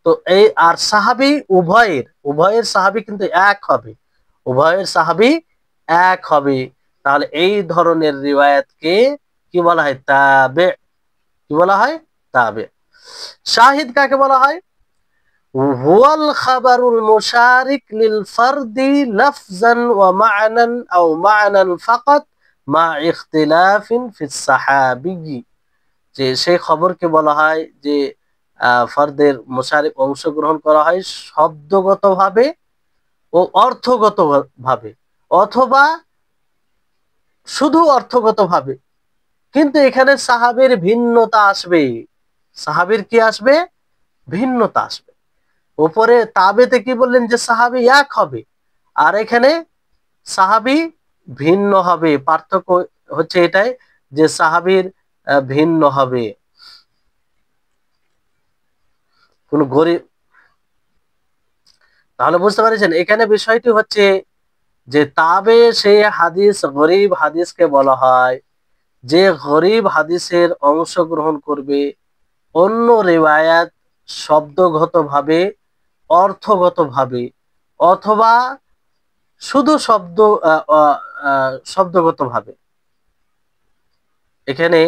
তো এই আর সাহাবী উভয়ের সাহাবী কিন্তু এক হবে, উভয়ের সাহাবী এক হবে। তাহলে এই ধরনের রিওয়ায়াতকে কি বলা হয়? তাবে। কি বলা হয়? তাবে। শাহিদ কাকে বলা হয়? হুয়াল খাবারুল মুশারিক লিল ফারদি লাফজান ওয়া মা'নান আও মা'নান ফাকাত মা ইখতিলাফিন ফিস সাহাবিয়্যি। যে সেই খবরকে বলা হয় যে ফারদের মুশারিক অংশগ্রহণ করা হয় শব্দগতভাবে ও অর্থগতভাবে, অথবা শুধু অর্থগতভাবে। কিন্তু এখানে সাহাবীর ভিন্নতা আসবে, সাহাবীর কি আসবে? ভিন্নতা আসবে। উপরে তাবেতে কি বললেন? যে সাহাবী এক হবে, আর এখানে সাহাবী ভিন্ন হবে। পার্থক্য হচ্ছে এটাই যে সাহাবীর ভিন্ন হবে। কোন গরিব, তাহলে বুঝতে পারছেন এখানে বিষয়টি হচ্ছে যে তাবে সেই হাদিস, গরিব হাদিসকে বলা হয় যে গরিব হাদিসের অংশগ্রহণ করবে অন্য রিওয়ায়াত শব্দগতভাবে, অর্থগতভাবে, অথবা শুধু শব্দগতভাবে। এখানে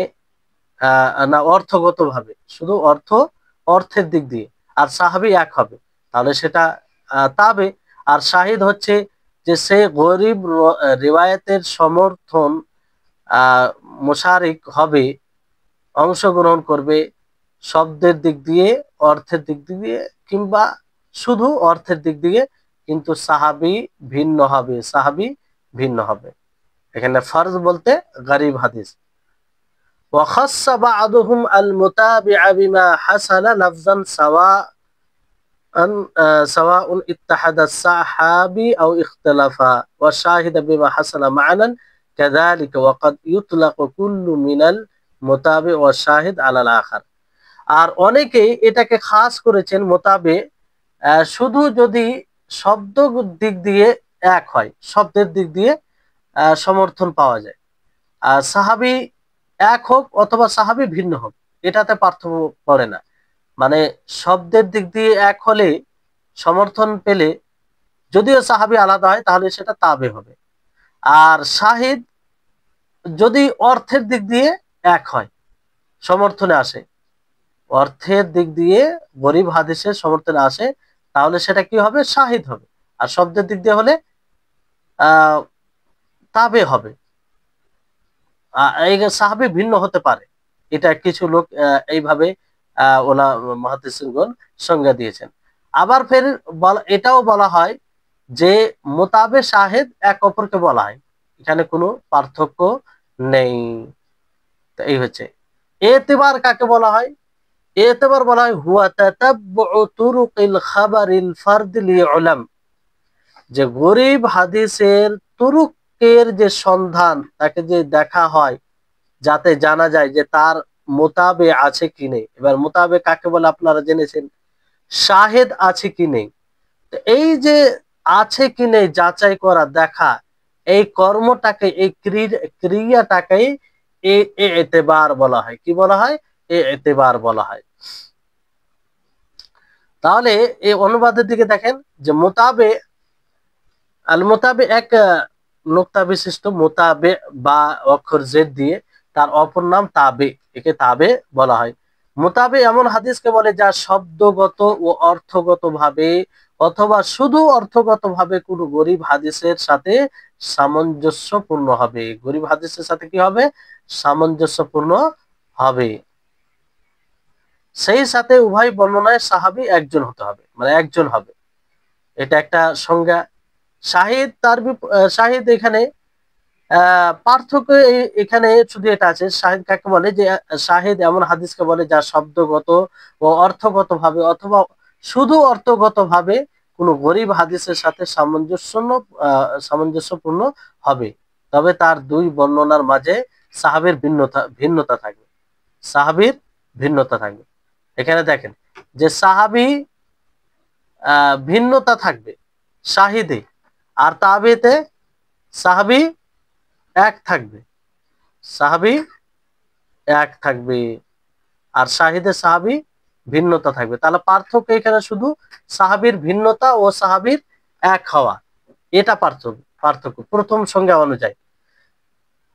না, অর্থগতভাবে, শুধু অর্থের দিক দিয়ে, আর সাহাবী এক হবে, তাহলে সেটা তাবে। আর শাহিদ হচ্ছে যে সে গরিব রিওয়ায়াতের সমর্থন মুশারিক হবে, অংশগ্রহণ করবে শব্দের দিক দিয়ে, অর্থের দিক দিয়ে, কিংবা শুধু অর্থের দিক দিয়ে, কিন্তু সাহাবী ভিন্ন হবে, সাহাবী ভিন্ন হবে। এখানে ফরজ বলতে গরিব হাদিস। وخص بعضهم المتابع بما حصل لفظا سواء اتحد الصحابي أو اختلفا والشاهد بما حصل معنا كذلك وقد يطلق كل من المتابع والشاهد على الآخر। আর অনেকেই এটাকে খাস করেছেন মোতাবে শুধু যদি শব্দ দিক দিয়ে এক হয়, শব্দের দিক দিয়ে সমর্থন পাওয়া যায়, আর সাহাবী এক হোক অথবা সাহাবী ভিন্ন হোক, এটাতে পার্থক্য পড়ে না। মানে শব্দের দিক দিয়ে এক হলে, সমর্থন পেলে, যদিও সাহাবী আলাদা হয় তাহলে সেটা তাবে হবে। আর শাহিদ যদি অর্থের দিক দিয়ে এক হয়, সমর্থনে আসে, অর্থের দিক দিয়ে গরিব হাদিসের সমর্থনে আসে, তাহলে সেটা কি হবে? শাহিদ হবে। আর শব্দের দিক দিয়ে হলে আহ তাবে হবে। এই সাহাবী ভিন্ন হতে পারে, এটা কিছু লোক এইভাবে ওলা মুহাদ্দিসিনগণ সংজ্ঞা দিয়েছেন। আবার ফের এটাও বলা হয় যে মোতাবে শাহিদ এক অপরকে বলা হয়, এখানে কোনো পার্থক্য নেই। তো এই হচ্ছে এতেবার। কাকে বলা হয়? এতেবার বলা হয় হুয়া তাতাব্বুউ তুরুকিল খাবারিল ফারদ লিউলাম, যে গরিব হাদিসের তুরুকের যে সন্ধান, তাকে যে দেখা হয় যাতে জানা যায় যে তার মোতাবে আছে কি নেই। এবার মোতাবে কাকে বলে আপনারা জেনেছেন, শাহেদ আছে কি নেই। তো এই যে আছে কি নেই যাচাই করা, দেখা, এই কর্মটাকে, এই ক্রিয়াটাকে এতেবার বলা হয়। কি বলা হয়? এতেবার বলা হয়। তাহলে এই অনুবাদের দিকে দেখেন যে মোতাবে, আল মোতাবে এক নোক্তা বিশিষ্ট, মোতাবে বা অক্ষর জেড দিয়ে, তার অপর নাম তাবে, একে তাবে বলা হয়। মোতাবে এমন হাদিসকে বলে যা শব্দগত ও অর্থগত ভাবে অথবা শুধু অর্থগত ভাবে কোনো গরীব হাদিসের সাথে সামঞ্জস্যপূর্ণ হবে। গরীব হাদিসের সাথে কি হবে? সামঞ্জস্যপূর্ণ হবে। সেই সাথে উভয় বর্ণনায় সাহাবী একজন হতে হবে, মানে একজন হবে, এটা একটা সংজ্ঞা। শাহিদ তার শাহিদ এখানে পার্থক্য এখানে শুধু এটা আছে, শাহিদ কাকে বলে, যে শাহিদ এমন হাদিসকে বলে যা শব্দগত ও অর্থগত ভাবে অথবা শুধু অর্থগত ভাবে কোনো গরীব হাদিসের সাথে সামঞ্জস্যপূর্ণ হবে, তবে তার দুই বর্ণনার মাঝে সাহাবীর ভিন্নতা থাকবে। সাহাবীর ভিন্নতা থাকবে। এখানে দেখেন যে সাহাবী ভিন্নতা থাকবে শাহিদে, আর তাবেতে সাহাবী এক থাকবে। সাহাবী এক থাকবে আর শাহিদে সাহাবী ভিন্নতা থাকবে। তাহলে পার্থক্য এখানে শুধু সাহাবীর ভিন্নতা ও সাহাবীর এক হওয়া, এটা পার্থক্য প্রথম সংজ্ঞা অনুযায়ী।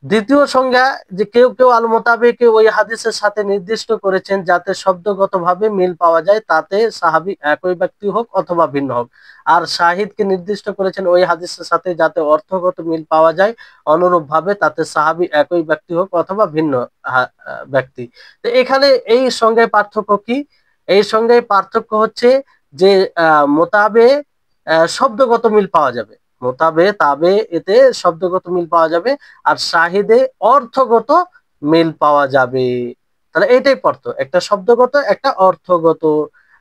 দ্বিতীয় সংজ্ঞা, যে কেউ কেউ আল মোতাবেকে ওই হাদিসের সাথে নির্দিষ্ট করেছেন যাতে শব্দগতভাবে মিল পাওয়া যায়, তাতে সাহাবী একই ব্যক্তি হোক অথবা ভিন্ন হোক। আর শাহিদকে নির্দিষ্ট করেছেন ওই হাদিসের সাথে যাতে অর্থগত মিল পাওয়া যায়, অনুরূপভাবে তাতে সাহাবী একই ব্যক্তি হোক অথবা ভিন্ন ব্যক্তি। তো এখানে এই সংজ্ঞায় পার্থক্য কি? এই সংজ্ঞায় পার্থক্য হচ্ছে যে মোতাবে শব্দগত মিল পাওয়া যাবে, মোতাবে তাবে এতে শব্দগত মিল পাওয়া যাবে, আর শাহিদে অর্থগত মিল পাওয়া যাবে। তাহলে এইটাই পার্থক্য, একটা শব্দগত, একটা অর্থগত।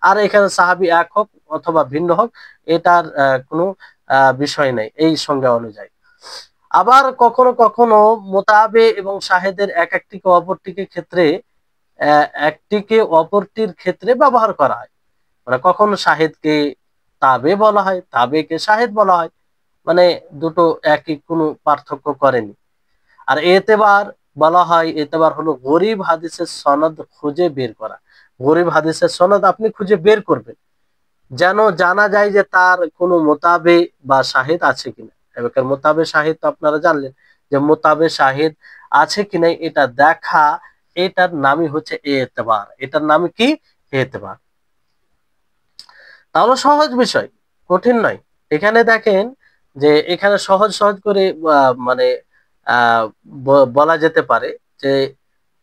আর এখানে সাহাবী এক হোক অথবা ভিন্ন হোক, এটার কোনো বিষয় নাই এই সংজ্ঞা অনুযায়ী। আবার কখনো কখনো মোতাবে এবং শাহেদের একটিকে অপরটিকে ক্ষেত্রে একটিকে অপরটির ক্ষেত্রে ব্যবহার করা হয়। মানে কখনো শাহেদকে তাবে বলা হয়, তাবেকে শাহেদ বলা হয়, মানে দুটো একই, কোনো পার্থক্য করেনি। আর এতেবার বলা হয়, এতেবার হলো গরীব হাদিসের সনদ খুঁজে বের করা। গরীব হাদিসের সনদ আপনি খুঁজে বের করবেন, যেন জানা যায় যে তার কোনো মোতাবে বা শাহিদ আছে কিনা। এবার মোতাবে শাহিদ তো আপনারা জানলেন, যে মোতাবে শাহিদ আছে কিনা এটা দেখা, এটার নামই হচ্ছে এতেবার। এটার নাম কি? এতেবার। তাহলে সহজ বিষয়, কঠিন নয়। এখানে দেখেন যে এখানে সহজ সহজ করে মানে বলা যেতে পারে যে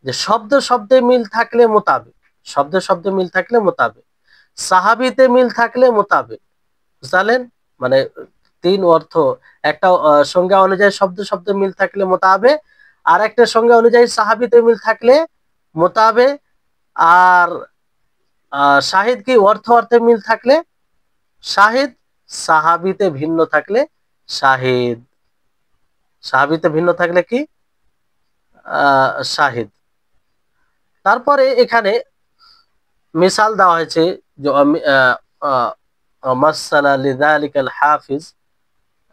যে শব্দ শব্দে মিল থাকলে মোতাবেক, শব্দ শব্দে মিল থাকলে মোতাবেক, সাহাবিতে মিল থাকলে মোতাবেক। বুঝলেন? মানে তিন অর্থ, একটা সংজ্ঞা অনুযায়ী শব্দ শব্দে মিল থাকলে মোতাবে, আর একটা সংজ্ঞা অনুযায়ী সাহাবিতে মিল থাকলে মোতাবে, আর শাহিদ কি অর্থ অর্থে মিল থাকলে শাহিদ, সাহাবিতে ভিন্ন থাকলে শাহিদ। সাহাবিতে ভিন্ন থাকলে কি? শাহিদ। তারপরে এখানে মিসাল দেওয়া হয়েছে যে মাসালা লিযালিকাল হাফিজ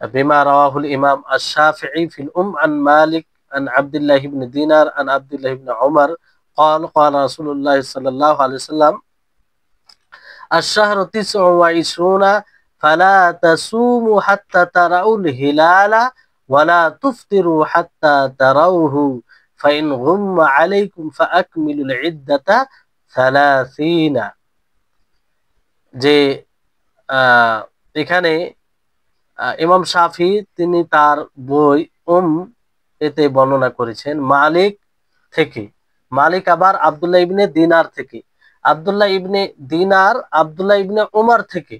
বিমা রাওয়াহুল ইমাম আশ-শাফিঈ ফিল আন মালিক আন আব্দুল্লাহ ইবনে দিনার আন আব্দুল্লাহ ইবনে উমর قال قال رسول الله صلى الله عليه وسلم الشهر 29 فلا تصوموا حتى تروا الهلال ولا تفطروا حتى تروه فإن غم عليكم فأكملوا العدة 30। যে এখানে ইমাম শাফি তিনি তার বই এতে বর্ণনা করেছেন মালিক থেকে, মালিক আবার আব্দুল্লাহ ইবনে দিনার থেকে, আব্দুল্লাহ ইবনে দিনার আব্দুল্লাহ ইবনে ওমর থেকে।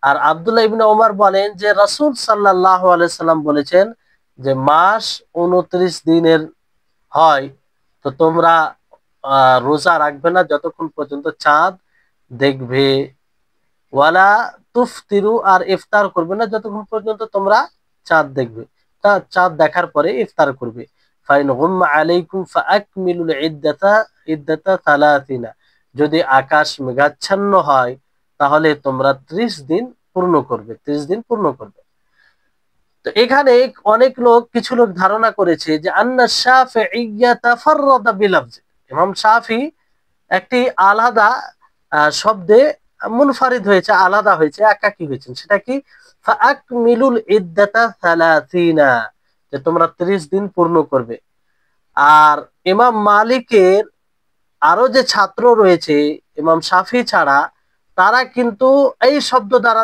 আর আব্দুল্লাহ ইবনে ওমর বলেন যে রাসূল সাল্লাল্লাহু আলাইহি সাল্লাম বলেছেন যে মাস 29 দিনের হয়, তো তোমরা রোজা রাখবে না যতক্ষণ পর্যন্ত চাঁদ দেখবে, ওয়ালা তুফতিরু, আর ইফতার করবে না যতক্ষণ পর্যন্ত তোমরা চাঁদ দেখবে, তা চাঁদ দেখার পরে ইফতার করবে। ফাইন গুম্মা আলাইকুম ফাআকমিলুল ইদ্দাতা 30। যদি আকাশ মেঘাচ্ছন্ন হয় তাহলে তোমরা 30 দিন পূর্ণ করবে, 30 দিন পূর্ণ করবে। তো এখানে অনেক লোক, কিছু লোক ধারণা করেছে যে আন্না শাফিঈয়্যা তাফাররাদা বিলফজ, ইমাম শাফি একটি আলাদা শব্দে মুনফারিদ হয়েছে, আলাদা হয়েছে, একাকী হয়েছেন। সেটা কি? ফাআকমিলুল ইদ্দাতা 30, যে তোমরা 30 দিন পূর্ণ করবে। আর ইমাম মালিকের আরো যে ছাত্র রয়েছে ইমাম শাফি ছাড়া, তারা কিন্তু এই শব্দ দ্বারা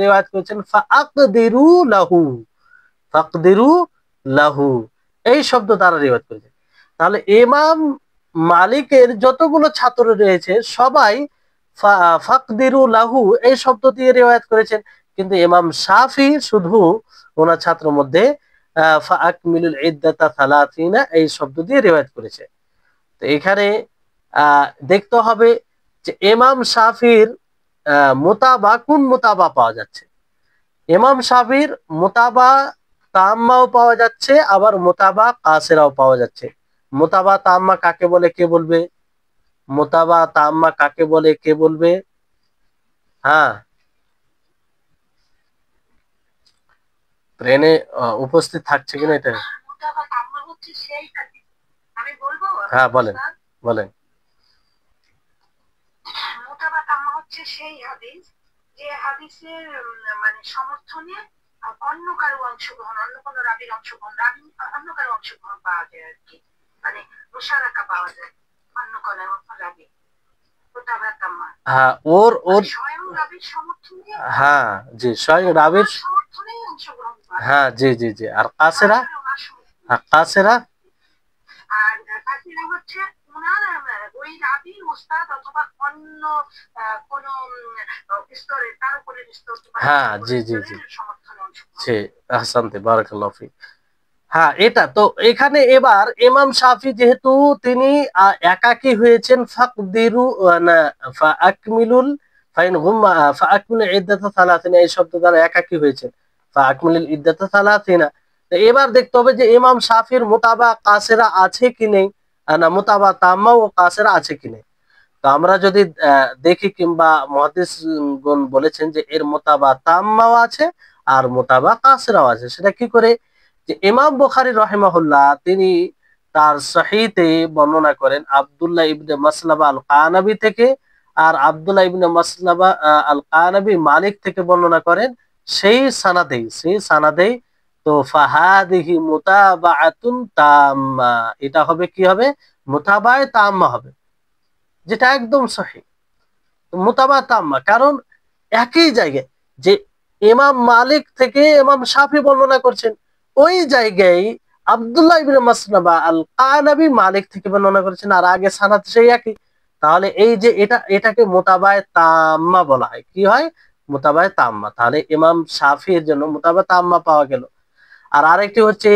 রিওয়ায়াত করেছেন ফাআকদিরু লাহু, ফাকদিরু লাহু, এই শব্দ দ্বারা রিওয়ায়াত করেছেন। তাহলে ইমাম মালিকের যতগুলো ছাত্র রয়েছে সবাই ফাকদিরু লাহু এই শব্দ দিয়ে রিওয়ায়াত করেছেন, কিন্তু ইমাম শাফি শুধু ওনার ছাত্র মধ্যে ফাআকমিলুল ইদ্দাতা 30 এই শব্দ দিয়ে রিওয়ায়াত করেছে। তো এখানে দেখতে হবে যে ইমাম শাফির মুতাবা, কোন মুতাবা পাওয়া যাচ্ছে। ইমাম শাফির মুতাবা তাম্মাও পাওয়া যাচ্ছে, আবার মুতাবা কাসিরাও পাওয়া যাচ্ছে। মুতাবা তাম্মা কাকে বলে কে বলবে? মুতাবা তাম্মা কাকে বলে কে বলবে? হ্যাঁ, ব্রেনে উপস্থিত থাকছে কিনা এটা? মুতাবা তাম্মা হচ্ছে সেই হাদিস, আমি বলবো? হ্যাঁ বলেন, বলেন। মুতাবা তাম্মা হচ্ছে সেই হাদিস যে হাদিসের মানে সমর্থনে অন্য কারো অংশগ্রহণ, অন্য কোনো রাবির অংশগ্রহণ, অন্য কারো অংশগ্রহণ পাওয়া যায় আর কি, মানে মুশারাকা পাওয়া যায় অন্য কোনো রাবি। মুতাবা তাম্মা হ্যাঁ, ওর স্বয়ং রাবির সমর্থনে, হ্যাঁ জি, স্বয়ং রাবির সমর্থনেই অংশগ্রহণ পাওয়া। হ্যাঁ জি জি জি। আর কাসেরা? হ্যাঁ, কাসেরা। আর কাসেরা হচ্ছে ওনার ওই রাবির উস্তাদ অথবা অন্য কোন স্তরে, তার উপরের স্তর। হ্যাঁ জি জি জি সমর্থনে অংশগ্রহণ। জি, আহসানতে, বারাকাল্লাহু ফিক। হ্যাঁ, এটা তো এখানে এবার ইমাম শাফি যেহেতু তিনি একাকী হয়েছেন, ফাকদিরু না ফাআকমিলুল ফাইন গুম্মা ফাআকমিলু ইদ্দাতা 30 এই শব্দ দ্বারা একাকী হয়েছেন, ফাআকমিলুল ইদ্দাতা 30। তো এবার দেখতে হবে যে ইমাম শাফির মুতাবা কাসেরা আছে কি নেই, না মুতাবা তাম্মা ও কাসেরা আছে কি নেই। তো আমরা যদি দেখি, কিংবা মুহাদ্দিসগণ বলেছেন যে এর মুতাবা তাম্মাও আছে আর মুতাবা কাসেরাও আছে। সেটা কি করে? যে ইমাম বুখারী রাহিমাহুল্লাহ তিনি তার সহিতে বর্ণনা করেন আব্দুল্লাহ ইবনে মাসলাবা আল কানাবি থেকে, আর আব্দুল্লাহ ইবনে মাসলাবা আল কানাবি মালিক থেকে বর্ণনা করেন সেই সানাদেই। তো ফাহাদিহি মুতাবাআতুন তাম্মা, এটা হবে কি হবে? মুতাবায়ে তাম্মা হবে, যেটা একদম সহিহ। মুতাবা তাম্মা, কারণ একই জায়গায় যে ইমাম মালিক থেকে ইমাম শাফি বর্ণনা করছেন, ওই জায়গায় আব্দুল্লাহ ইবনে মাসলাবা আল কানাবি মালিক থেকে বর্ণনা করেছেন, আর আগে সানাদ সেই একই। তাহলে এই যে এটাকে মুতাবায়ে তাম্মা বলা হয়। কি হয়? মুতাবায়ে তাম্মা। তাহলে ইমাম শাফির জন্য মুতাবা তাম্মা পাওয়া গেল। আর আরেকটি হচ্ছে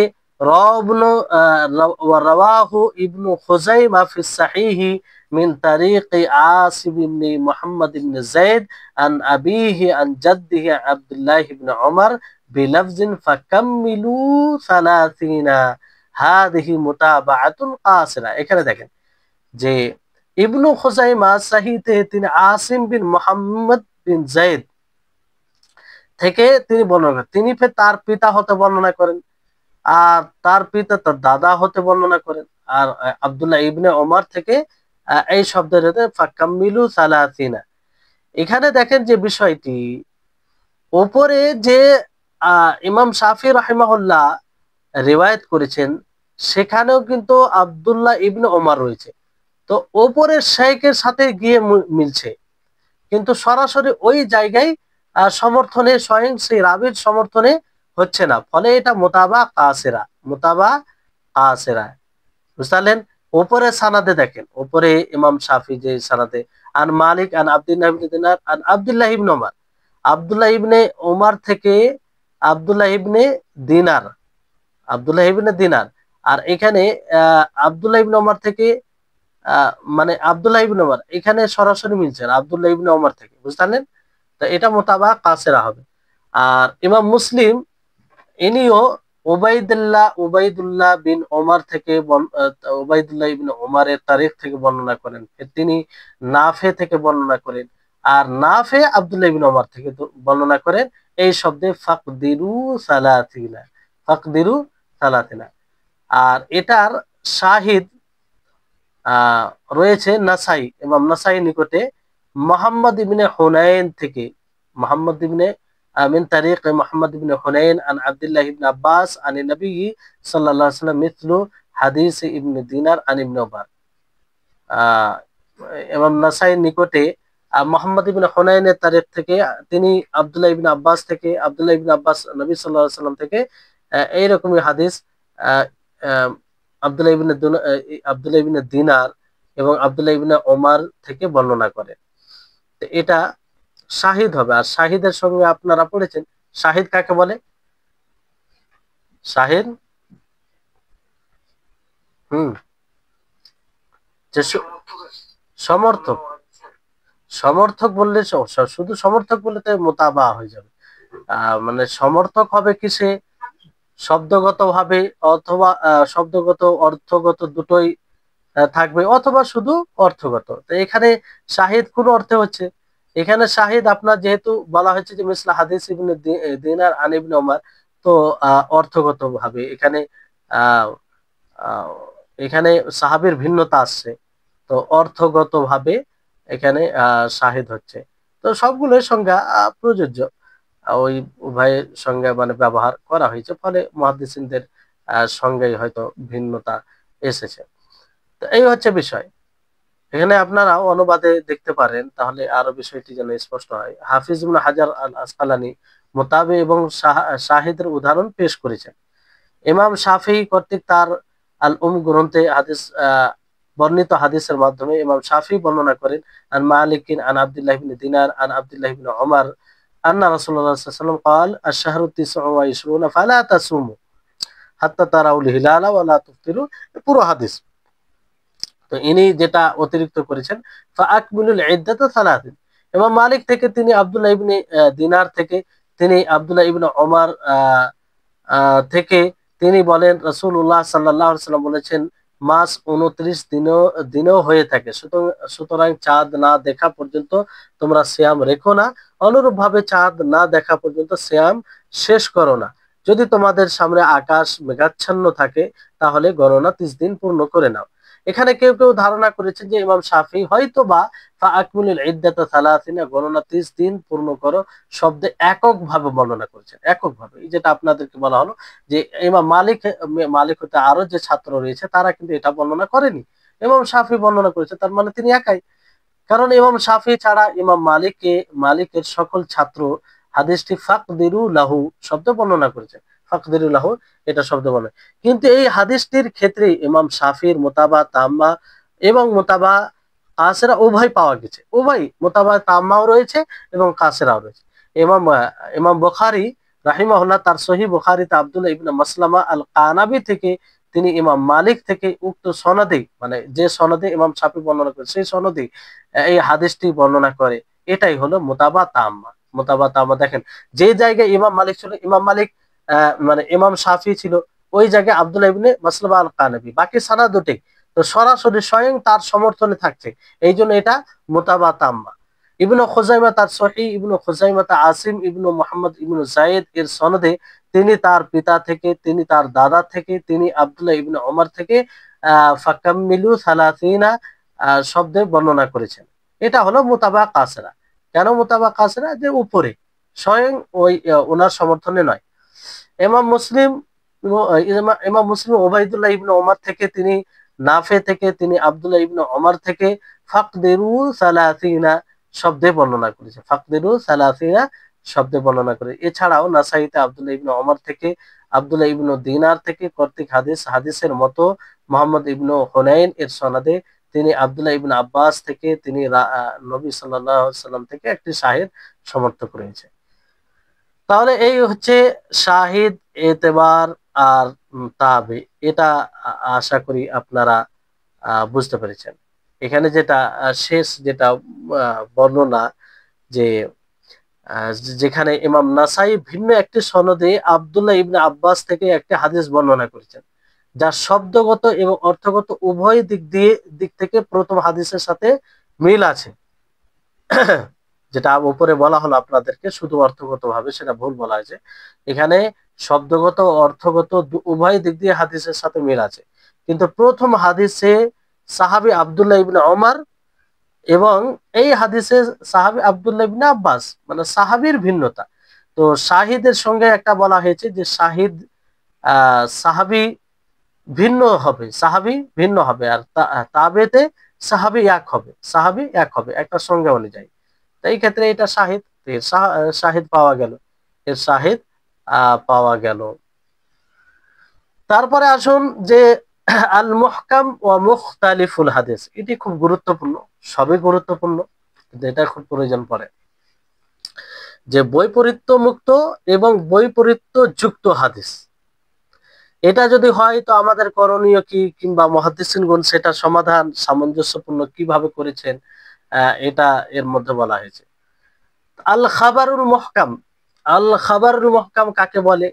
রাওয়াহু ইবনু খুজাইমা ফিস সাহিহি মিন তারিকি আসিব ইবনে মুহাম্মদ ইবনে যায়েদ আন আবিহি আন জাদ্দিহি আব্দুল্লাহ ইবনে উমর বিলফজিন ফাকাম্মিলু 30 হাদিহি মুতাবাআতুন কাসিরা। এখানে দেখেন যে ইবনু খুজাইমা সাহিতে তিনি আসিম বিন মুহাম্মদ বিন যায়েদ থেকে তিনি বর্ণনা করেন, তিনি তার পিতা হতে বর্ণনা করেন, আর তার পিতা তার দাদা হতে বর্ণনা করেন, আর আব্দুল্লাহ ইবনে ওমর থেকে এই শব্দের হতে ফাকাম্মিলু 30। এখানে দেখেন যে বিষয়টি উপরে যে ইমাম শাফি রাহিমাহুল্লাহ রিওয়ায়াত করেছেন, সেখানেও কিন্তু আব্দুল্লাহ ইবনে ওমর রয়েছে। তো ওপরের শাইখের সাথে গিয়ে মিলছে, কিন্তু সরাসরি ওই জায়গায় সমর্থনে, স্বয়ং সেই রাবির সমর্থনে হচ্ছে না, ফলে এটা মুতাবা কাসিরা, মুতাবা কাসিরা। বুঝলেন? উপরে সানাদে দেখেন, উপরে ইমাম শাফি যে সানাদে আন মালিক আন আব্দুল্লাহ ইবনে দিনার আন আব্দুল্লাহ ইবনে ওমর, আব্দুল্লাহ ইবনে ওমর থেকে আব্দুল্লাহ ইবনে দিনার, আব্দুল্লাহ ইবনে দিনার। আর এখানে আব্দুল্লাহ ইবনে ওমর থেকে মানে আব্দুল্লাহ ইবনে ওমর, এখানে সরাসরি মিলছে আব্দুল্লাহ ইবনে ওমর থেকে। বুঝলেন? তো এটা মুতাবা কাসিরা হবে। আর ইমাম মুসলিম ইনিও উবাইদুল্লাহ বিন ওমর থেকে উবাইদুল্লাহ ইবনে ওমরের তারিখ থেকে বর্ণনা করেন, তিনি নাফে থেকে বর্ণনা করেন, আর নাফে আব্দুল্লাহ ইবনে ওমর থেকে বর্ণনা করেন এই শব্দে ফাকদিরু সালাতিনা, ফাকদিরু সালাতিনা। আর এটার শাহিদ আহ রয়েছে নাসাই, ইমাম নাসাই নিকটে মোহাম্মদ ইবনে হুনাইন থেকে, মোহাম্মদ ইবনে من طريق محمد بن حنين عن عبد الله بن عباس عن النبي صلى الله عليه وسلم مثل حديث ابن دينار عن ابن عمر। ইমাম নাসাইর নিকটে মোহাম্মদ ইবনে হুনাইনের তারিখ থেকে তিনি আব্দুল্লাহ ইবনে আব্বাস থেকে, আব্দুল্লাহ ইবনে আব্বাস নবী সাল্লাল্লাহু আলাইহি সাল্লাম থেকে এইরকমই হাদিস আহ, আহ, আব্দুল্লাহ ইবনে দিনার এবং আব্দুল্লাহ ইবনে ওমর থেকে বর্ণনা করে। তো এটা শাহিদ হবে। আর শাহিদের সঙ্গে আপনারা পড়েছেন, শাহিদ কাকে বলে? শাহিদ হুম যে সমর্থক, সমর্থক বললে শুধু সমর্থক বললে তো মোতাবা হয়ে যাবে। মানে সমর্থক হবে কিসে? শব্দগত ভাবে অথবা শব্দগত অর্থগত দুটোই থাকবে, অথবা শুধু অর্থগত। তো এখানে শাহিদ কোন অর্থে হচ্ছে? এখানে শাহিদ আপনার যেহেতু বলা হয়েছে যে মিসলা হাদিস ইবনে দিনার আন ইবনে ওমর, তো অর্থগত ভাবে এখানে আহ আহ, এখানে সাহাবীর ভিন্নতা আসছে, তো অর্থগত ভাবে এখানে শাহিদ হচ্ছে। তো সবগুলোর সংজ্ঞা প্রযোজ্য, ওই উভয়ের সঙ্গে মানে ব্যবহার করা হয়েছে, ফলে মুহাদ্দিসিনদের সংজ্ঞায় হয়তো ভিন্নতা এসেছে। তো এই হচ্ছে বিষয়। এখানে আপনারা অনুবাদে দেখতে পারেন, তাহলে আরো বিষয়টি যেন স্পষ্ট হয়। হাফিজ ইবনে হাজার আল আসকালানি মোতাবে এবং শাহিদের উদাহরণ পেশ করেছেন। ইমাম শাফিঈ কর্তৃক তার আল গ্রন্থে হাদিস বর্ণিত হাদিসের মাধ্যমে ইমাম শাফিঈ বর্ণনা করেন আন মালিকিন আন আব্দুল্লাহ ইবনে দিনার আন আব্দুল্লাহ ইবনে ওমর আন্না রাসূলুল্লাহ সাল্লাল্লাহু আলাইহি ওয়াসাল্লাম قال الشهر 29 فلا تصوموا حتى تروا الهلال ولا تفطروا, পুরো হাদিস। তো ইনি যেটা অতিরিক্ত করেছেন ফাআকমিলুল ইদ্দাতা সালাতিন, ইমাম মালিক থেকে তিনি আব্দুল্লাহ ইবনে দিনার থেকে তিনি আব্দুল্লাহ ইবনে ওমর থেকে তিনি বলেন রাসূলুল্লাহ সাল্লাল্লাহু আলাইহি ওয়াসাল্লাম বলেছেন মাস 29 দিনও হয়ে থাকে, সুতরাং চাঁদ না দেখা পর্যন্ত তোমরা সিয়াম রেখো না, অনুরূপ ভাবে চাঁদ না দেখা পর্যন্ত সিয়াম শেষ করো না। যদি তোমাদের সামনে আকাশ মেঘাচ্ছন্ন থাকে তাহলে গণনা 30 দিন পূর্ণ করে নাও। এখানে কেউ কেউ ধারণা করেছেন যে ইমাম শাফি হয়তো বা ফাআকমিলুল ইদ্দাতা সালাসিনা, গণনা 30 দিন পূর্ণ করো শব্দে এককভাবে বর্ণনা করেছেন, এককভাবে। এই যেটা আপনাদেরকে বলা হলো যে ইমাম মালিক হতে আরো যে ছাত্র রয়েছে তারা কিন্তু এটা বর্ণনা করেনি, ইমাম শাফি বর্ণনা করেছে, তার মানে তিনি একাই। কারণ ইমাম শাফি ছাড়া ইমাম মালিকের সকল ছাত্র হাদিসটি ফাকদিরু লাহু শব্দ বর্ণনা করেছে, ফাকদিরু লাহু এটা শব্দ বলে। কিন্তু এই হাদিসটির ক্ষেত্রে ইমাম শাফির মোতাবা তাম্মা এবং মোতাবা কাসেরা উভয় পাওয়া গেছে, উভয় মোতাবা তাম্মাও রয়েছে এবং কাসেরাও রয়েছে। ইমাম বুখারী রাহিমাহুল্লাহ তার সহিহ বুখারীতে আব্দুল্লাহ ইবনে মাসলামা আল কানাবি থেকে তিনি ইমাম মালিক থেকে উক্ত সনদে, মানে যে সনদে ইমাম শাফি বর্ণনা করে সেই সনদে এই হাদিসটি বর্ণনা করে, এটাই হলো মোতাবা তাম্মা। মোতাবা তাম্মা দেখেন, যে জায়গায় ইমাম মালিক ছিল, ইমাম মালিক মানে ইমাম শাফি ছিল, ওই জায়গায় আব্দুল্লাহ ইবনে মাসলামা আল কানাবি, বাকি সানা দুটি তো সরাসরি স্বয়ং তার সমর্থনে থাকছে, এই জন্য এটা মোতাবা তাম্মা। ইবনু খুজাইমা তার সহিহ ইবনু খুজাইমা আসিম ইবনু মুহাম্মদ ইবনু যায়েদ এর সনদে তিনি তার পিতা থেকে, তিনি তার দাদা থেকে, তিনি আব্দুল্লাহ ইবনে ওমর থেকে ফাকাম্মিলু সালাসিনা শব্দে বর্ণনা করেছেন। এটা হলো মুতাবা কাসরা। কেন মুতাবা কাসরা? যে উপরে স্বয়ং ওই ওনার সমর্থনে নয়। ইমাম মুসলিম ওবাইদুল্লাহ ইবনে ওমর থেকে, তিনি নাফে থেকে, তিনি আব্দুল্লাহ ইবনে ওমর থেকে ফাকদিরু সালাসিনা শব্দে বর্ণনা করেছে, ফাকদিরু সালাসিনা শব্দে বর্ণনা করে। এছাড়াও নাসাইতে আব্দুল্লাহ ইবনে ওমর থেকে, আব্দুল্লাহ ইবনে দিনার থেকে কর্তৃক হাদিসের মতো মোহাম্মদ ইবনে হুনাইন এর সনদে তিনি আব্দুল্লাহ ইবনে আব্বাস থেকে, তিনি নবী সাল্লাল্লাহু আলাইহি সাল্লাম থেকে একটি শাহিদ সমর্থক রয়েছে। তাহলে এই হচ্ছে শাহিদ, এতেবার আর তাবে। এটা আশা করি আপনারা বুঝতে পেরেছেন। এখানে যেটা শেষ যেটা বর্ণনা যে যেখানে ইমাম নাসাই ভিন্ন একটি সনদে আব্দুল্লাহ ইবনে আব্বাস থেকে একটি হাদিস বর্ণনা করেছেন, যা শব্দগত এবং অর্থগত উভয় দিক থেকে প্রথম হাদিসের সাথে মিল আছে। যেটা উপরে বলা হলো আপনাদেরকে, শুধু অর্থগত ভাবে সেটা ভুল বলা হয়েছে। এখানে শব্দগত ও অর্থগত উভয় দিক দিয়ে হাদিসের সাথে মিল আছে, কিন্তু প্রথম হাদিসে সাহাবী আব্দুল্লাহ ইবনে ওমর এবং এই হাদিসে সাহাবী আব্দুল্লাহ ইবনে আব্বাস, মানে সাহাবীর ভিন্নতা। তো শাহিদের সঙ্গে একটা বলা হয়েছে যে শাহিদ সাহাবী ভিন্ন হবে, সাহাবী ভিন্ন হবে, আর তাবেতে সাহাবী এক হবে, সাহাবী এক হবে একটা সঙ্গে অনুযায়ী। তো এই ক্ষেত্রে এটা শাহিদ, এর শাহিদ পাওয়া গেল, এর শাহিদ পাওয়া গেল। তারপরে আসুন যে আল মুহকাম ওয়া মুখতালিফুল হাদিস, এটি খুব গুরুত্বপূর্ণ, সবই গুরুত্বপূর্ণ, কিন্তু এটা খুব প্রয়োজন পড়ে। যে বৈপরীত্য মুক্ত এবং বৈপরীত্য যুক্ত হাদিস, এটা যদি হয় তো আমাদের করণীয় কি, কিংবা মুহাদ্দিসিনগণ সেটা সমাধান সামঞ্জস্যপূর্ণ কিভাবে করেছেন, এটা এর মধ্যে বলা হয়েছে। আল খাবারুল মুহকাম, আল খাবারুল মুহকাম কাকে বলে?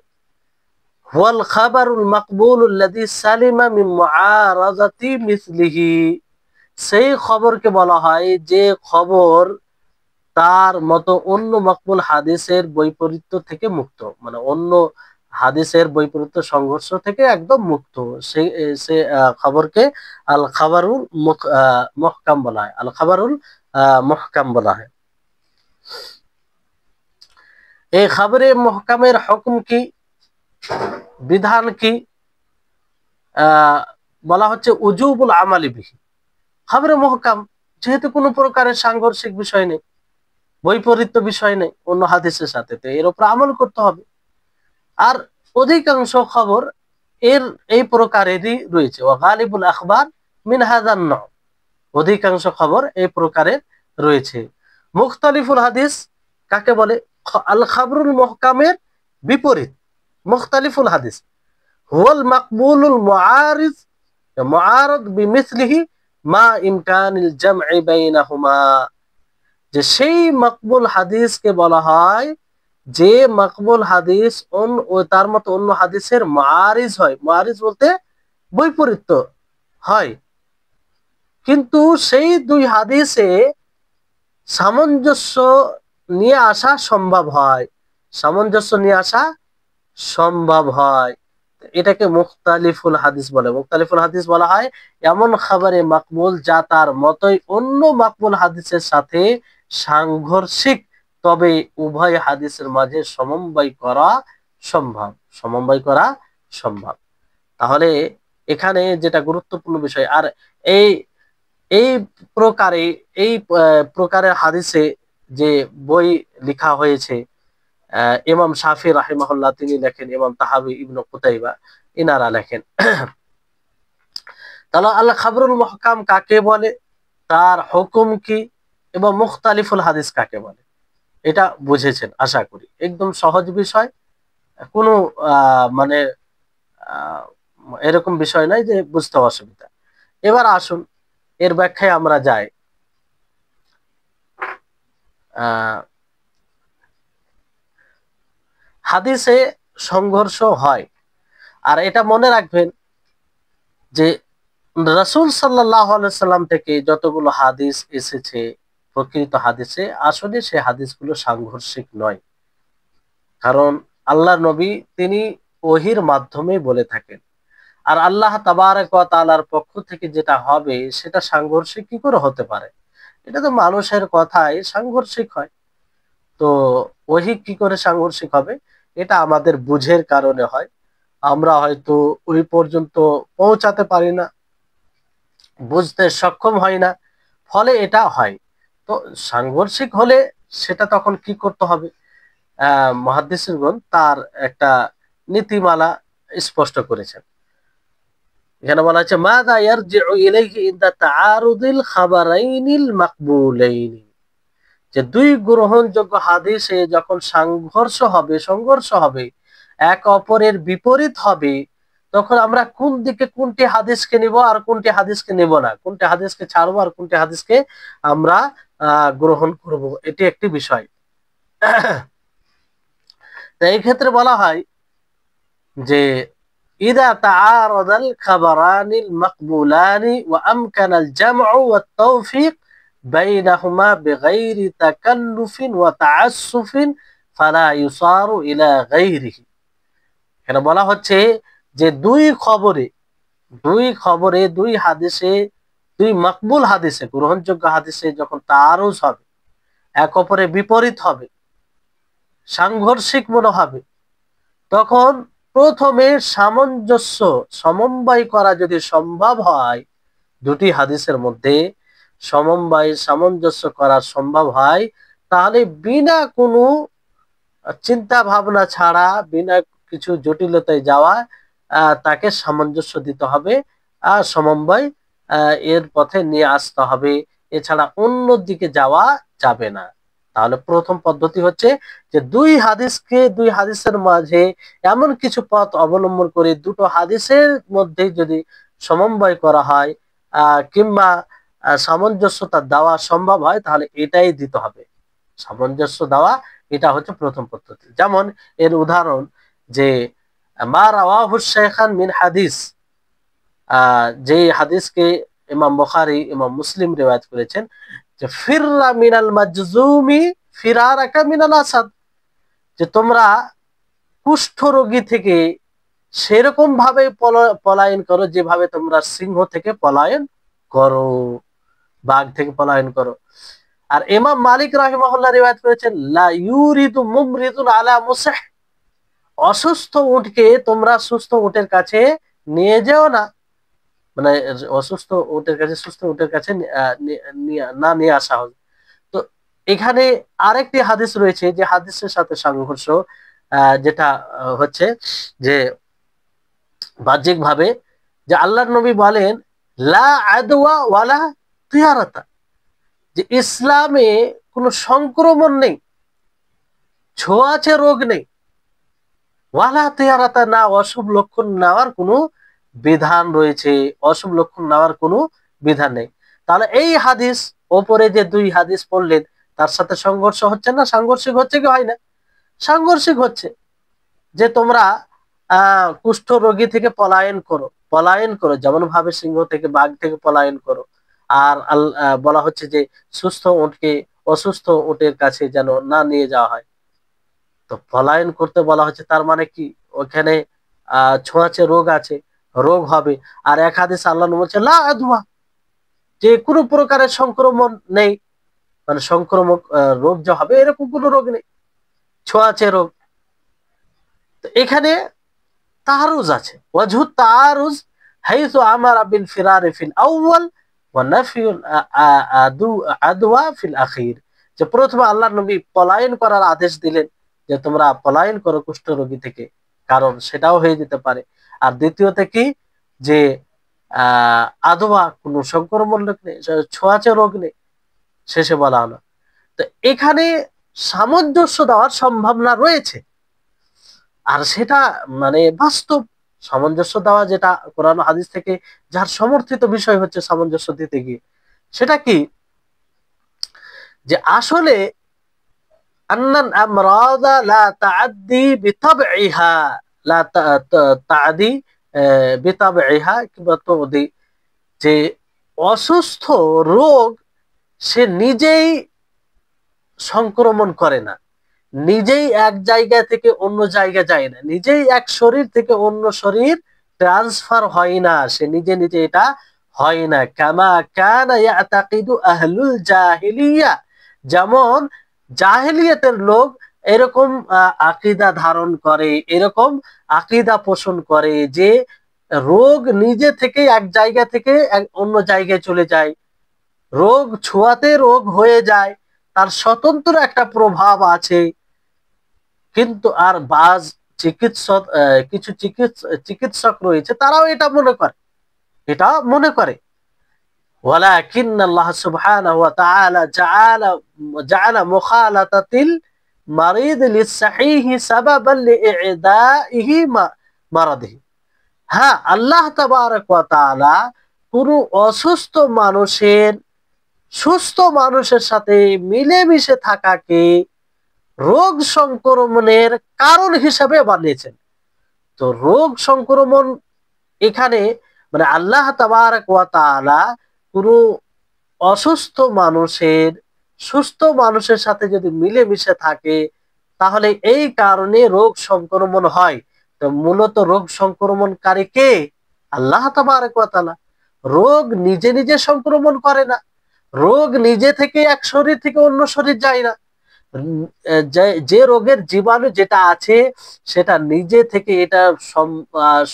হুয়াল খাবারুল মাকবুলুল্লাযী সালিমা মিন মুআরাযাতি মিসলিহি, সেই খবরকে বলা হয় যে খবর তার মতো অন্য মাকবুল হাদিসের বৈপরীত্য থেকে মুক্ত, মানে অন্য হাদিসের বৈপরীত্য সংঘর্ষ থেকে একদম মুক্ত, সেই সে খবরকে আল খাবারুল মুহকাম বলা হয়, আল খাবারুল মুহকাম বলা হয়। এই খবরে মুহকামের হুকুম কি, বিধান কি? বলা হচ্ছে উজুবুল আমালি বিহি, খবরে মুহকাম যেহেতু কোনো প্রকারের সাংঘর্ষিক বিষয় নেই, বৈপরীত্য বিষয় নেই অন্য হাদিসের সাথে, তো এর উপর আমল করতে হবে। আর অধিকাংশ খবর এর এই প্রকারেরই রয়েছে, ওয়া গালিবুল আখবার মিন হাযান নাও, অধিকাংশ খবর এই প্রকারের রয়েছে। মুখতালিফুল হাদিস কাকে বলে? আল খাবরুল মুহকামের বিপরীত মুখতালিফুল হাদিস হুয়াল মাকবুলুল মুআরিজ মুআরাদ বিমিসলিহি মা ইমকানিল জামঈ বাইনাহুমা, যে সেই মাকবুল হাদিসকে বলা হয় যে মাকবুল হাদিস ও তার মতো অন্য হাদিসের মুআরিজ হয়, মুআরিজ বলতে বৈপরীত্য হয়, কিন্তু সেই দুই হাদিসে সামঞ্জস্য নিয়ে আসা সম্ভব হয়, সামঞ্জস্য নিয়ে আসা সম্ভব হয়, এটাকে মুখতালিফুল হাদিস বলে। মুখতালিফুল হাদিস বলা হয় এমন খাবারে মাকবুল যা তার মতোই অন্য মাকবুল হাদিসের সাথে সাংঘর্ষিক, তবে উভয় হাদিসের মাঝে সমন্বয় করা সম্ভব, সমন্বয় করা সম্ভব। তাহলে এখানে যেটা গুরুত্বপূর্ণ বিষয়, আর এই এই প্রকারে এই প্রকারের হাদিসে যে বই লেখা হয়েছে, ইমাম শাফি রাহিমাহুল্লাহ তিনি লেখেন, ইমাম তাহাবি, ইবনে কুতাইবা ইনারা লেখেন। তাহলে আল খাবরুল মুহকাম কাকে বলে, তার হুকুম কি, এবং মুখতালিফুল হাদিস কাকে বলে, এটা বুঝেছেন আশা করি। একদম সহজ বিষয়, কোনো মানে এরকম বিষয় নাই যে বুঝতে অসুবিধা। এবার আসুন এর ব্যাখ্যায় আমরা যাই। হাদিসে সংঘর্ষ হয়, আর এটা মনে রাখবেন যে রাসূল সাল্লাল্লাহু আলাইহি সাল্লাম থেকে যতগুলো হাদিস এসেছে প্রকৃত হাদিসে, আসলে সে হাদিসগুলো সাংঘর্ষিক নয়, কারণ আল্লাহর নবী তিনি ওহির মাধ্যমে বলে থাকেন, আর আল্লাহ তাবারক ওয়া তাআলার পক্ষ থেকে যেটা হবে সেটা সাংঘর্ষিক কি করে হতে পারে? এটা তো মানুষের কথাই সাংঘর্ষিক হয়, তো ওহি কি করে সাংঘর্ষিক হবে? এটা আমাদের বুঝের কারণে হয়, আমরা হয়তো ওই পর্যন্ত পৌঁছাতে পারি না, বুঝতে সক্ষম হয় না, ফলে এটা হয়। তো সাংঘর্ষিক হলে সেটা তখন কি করতে হবে? মুহাদ্দিসগণ তার একটা নীতিমালা স্পষ্ট করেছেন। এখানে বলা হচ্ছে মাযা ইয়ারজিউ ইলাইহি ইনদা তাআরুদিল খাবারাইনিল মাকবুলাইনি, যে দুই গ্রহণযোগ্য হাদিসে যখন সংঘর্ষ হবে, এক অপরের বিপরীত হবে, তখন আমরা কোন দিকে কোনটি হাদিসকে নিব আর কোনটি হাদিসকে নেব না, কোনটি হাদিসকে ছাড়বো আর কোনটি হাদিসকে আমরা গ্রহণ করব, এটি একটি বিষয়। তো এই ক্ষেত্রে বলা হয় যে ইদা তাআরাদাল খাবারানিল মাকবুলানি ওয়া আমকানাল জামউ ওয়াত তাওফীক বাইনাহুমা বিগাইরি তাকাল্লুফিন ওয়া তাআসসুফিন ফালা ইউসারু ইলা গায়রিহি। এখানে বলা হচ্ছে যে দুই হাদিসে, দুই মাকবুল হাদিসে, গ্রহণযোগ্য হাদিসে যখন তাআরুজ হবে, এক অপরের বিপরীত হবে, সাংঘর্ষিক মনে হবে, তখন প্রথমে সমন্বয় করা যদি সম্ভব হয়, দুটি হাদিসের মধ্যে সামঞ্জস্য করা সম্ভব হয়, তাহলে বিনা কোনো চিন্তা ভাবনা ছাড়া, বিনা কিছু জটিলতায় যাওয়া, তাকে সামঞ্জস্য দিতে হবে, সমন্বয় এর পথে নিয়ে আসতে হবে, এছাড়া অন্য দিকে যাওয়া যাবে না। তাহলে প্রথম পদ্ধতি হচ্ছে যে দুই হাদিসের মাঝে এমন কিছু পথ অবলম্বন করে দুটো হাদিসের মধ্যে যদি সমন্বয় করা হয় কিংবা সামঞ্জস্যতা দেওয়া সম্ভব হয়, তাহলে এটাই দিতে হবে, সামঞ্জস্য দেওয়া। এটা হচ্ছে প্রথম পদ্ধতি। যেমন এর উদাহরণ যে মা রাওয়াহু শাইখান মিন হাদিস, যে হাদিসকে ইমাম বুখারী, ইমাম মুসলিম রিওয়ায়াত করেছেন যে ফিররা মিনাল মাজজুমি ফিরারাকা মিনাল আসাদ, যে তোমরা কুষ্ঠ রোগী থেকে সেরকম ভাবে পলায়ন করো যেভাবে তোমরা সিংহ থেকে পলায়ন করো, বাঘ থেকে পলায়ন করো। আর ইমাম মালিক রাহিমাহুল্লাহ রিওয়ায়াত করেছেন লা ইউরিদু মুমরিদুন আলা মুসহ, অসুস্থ উটকে তোমরা সুস্থ উটের কাছে নিয়ে যেও না, মানে অসুস্থ উটের কাছে সুস্থ উটের কাছে না নিয়ে আসা হবে। তো এখানে আরেকটি হাদিস রয়েছে যে হাদিসের সাথে সংঘর্ষ, যেটা হচ্ছে যে বাহ্যিক ভাবে যে আল্লাহর নবী বলেন লা আদওয়া ওয়ালা তিয়ারাতা, যে ইসলামে কোনো সংক্রমণ নেই, ছোঁয়াচে রোগ নেই, ওয়ালা তিয়ারাতা, না অশুভ লক্ষণ নেওয়ার কোনো বিধান রয়েছে, অশুভ লক্ষণ নেওয়ার কোনো বিধান নেই। তাহলে এই হাদিস, ওপরে যে দুই হাদিস পড়লেন, তার সাথে সংঘর্ষ হচ্ছে না? সাংঘর্ষিক হচ্ছে কি হয় না? সাংঘর্ষিক হচ্ছে। যে তোমরা কুষ্ঠ রোগী থেকে পলায়ন করো যেমন ভাবে সিংহ থেকে, বাঘ থেকে পলায়ন করো। আর বলা হচ্ছে যে সুস্থ উটকে অসুস্থ উটের কাছে যেন না নিয়ে যাওয়া হয়। তো পলায়ন করতে বলা হচ্ছে, তার মানে কি ওখানে ছোঁয়াচে রোগ আছে, রোগ হবে। আর এক হাদিস আল্লাহ বলছে লা আদওয়া, যে কোনো প্রকারের সংক্রমণ নেই, মানে সংক্রমক রোগ যে হবে এরকম কোনো রোগ নেই, ছোঁয়াচে রোগ। তো এখানে তাহারুজ আছে, ওয়াজহু তাহারুজ হাইসু আমারা বিল ফিরারি ফিল আউয়াল ওয়া নাফিউল আদওয়া ফিল আখির, যে প্রথমে আল্লাহর নবী পলায়ন করার আদেশ দিলেন যে তোমরা পলায়ন করো কুষ্ঠ রোগী থেকে, কারণ সেটাও হয়ে যেতে পারে। আর দ্বিতীয়তে কি, যে আদওয়া, কোনো সংক্রমণ রোগ নেই, ছোঁয়াচে রোগ নেই, শেষে বলা হলো। তো এখানে সামঞ্জস্য দেওয়ার সম্ভাবনা রয়েছে, আর সেটা মানে বাস্তব সামঞ্জস্য দেওয়া, যেটা কোরআন হাদিস থেকে যার সমর্থিত বিষয় হচ্ছে সামঞ্জস্য দিতে গিয়ে, সেটা কি, যে আসলে আন্নান আমরাদা লা তাআদ্দি বিতাবইহা, লা তাআদি বিতাবইহা কিংবা তুদি, যে অসুস্থ রোগ সে নিজেই সংক্রমণ করে না, নিজেই এক জায়গা থেকে অন্য জায়গা যায় না, নিজেই এক শরীর থেকে অন্য শরীর ট্রান্সফার হয় না, সে নিজে নিজে এটা হয় না। কামা কানা ইয়াতাকিদু আহলুল জাহিলিয়া, যেমন জাহেলিয়াতের লোক এরকম আকীদা ধারণ করে, এরকম আকীদা পোষণ করে যে রোগ নিজে থেকে এক জায়গা থেকে অন্য জায়গায় চলে যায়, রোগ ছোঁয়াতে রোগ হয়ে যায়, তার স্বতন্ত্র একটা প্রভাব আছে। কিন্তু আর বাজ কিছু চিকিৎসক রয়েছে, তারাও এটা মনে করে ওয়ালাকিন আল্লাহ সুবহানাহু ওয়া তাআলা জাআলা মুখালাতাতিল মারিদ লিসসাহিহি সাবাবান লিইদাইহি মারাদিহি। হ্যাঁ, আল্লাহ তাবারক ওয়া তাআলা কোন অসুস্থ মানুষের সুস্থ মানুষের সাথে মিলেমিশে থাকাকে রোগ সংক্রমণের কারণ হিসাবে বানিয়েছেন। তো রোগ সংক্রমণ এখানে মানে আল্লাহ তাবারক ওয়া তাআলা পুরো অসুস্থ মানুষের সুস্থ মানুষের সাথে যদি মিলেমিশে থাকে, তাহলে এই কারণে রোগ সংক্রমণ হয়। তো মূলত রোগ সংক্রমণকারী কে? আল্লাহ তাবারক ওয়া তাআলা। রোগ নিজে নিজে সংক্রমণ করে না, রোগ নিজে থেকে এক শরীর থেকে অন্য শরীর যায় না। যে রোগের জীবাণু যেটা আছে সেটা নিজে থেকে এটা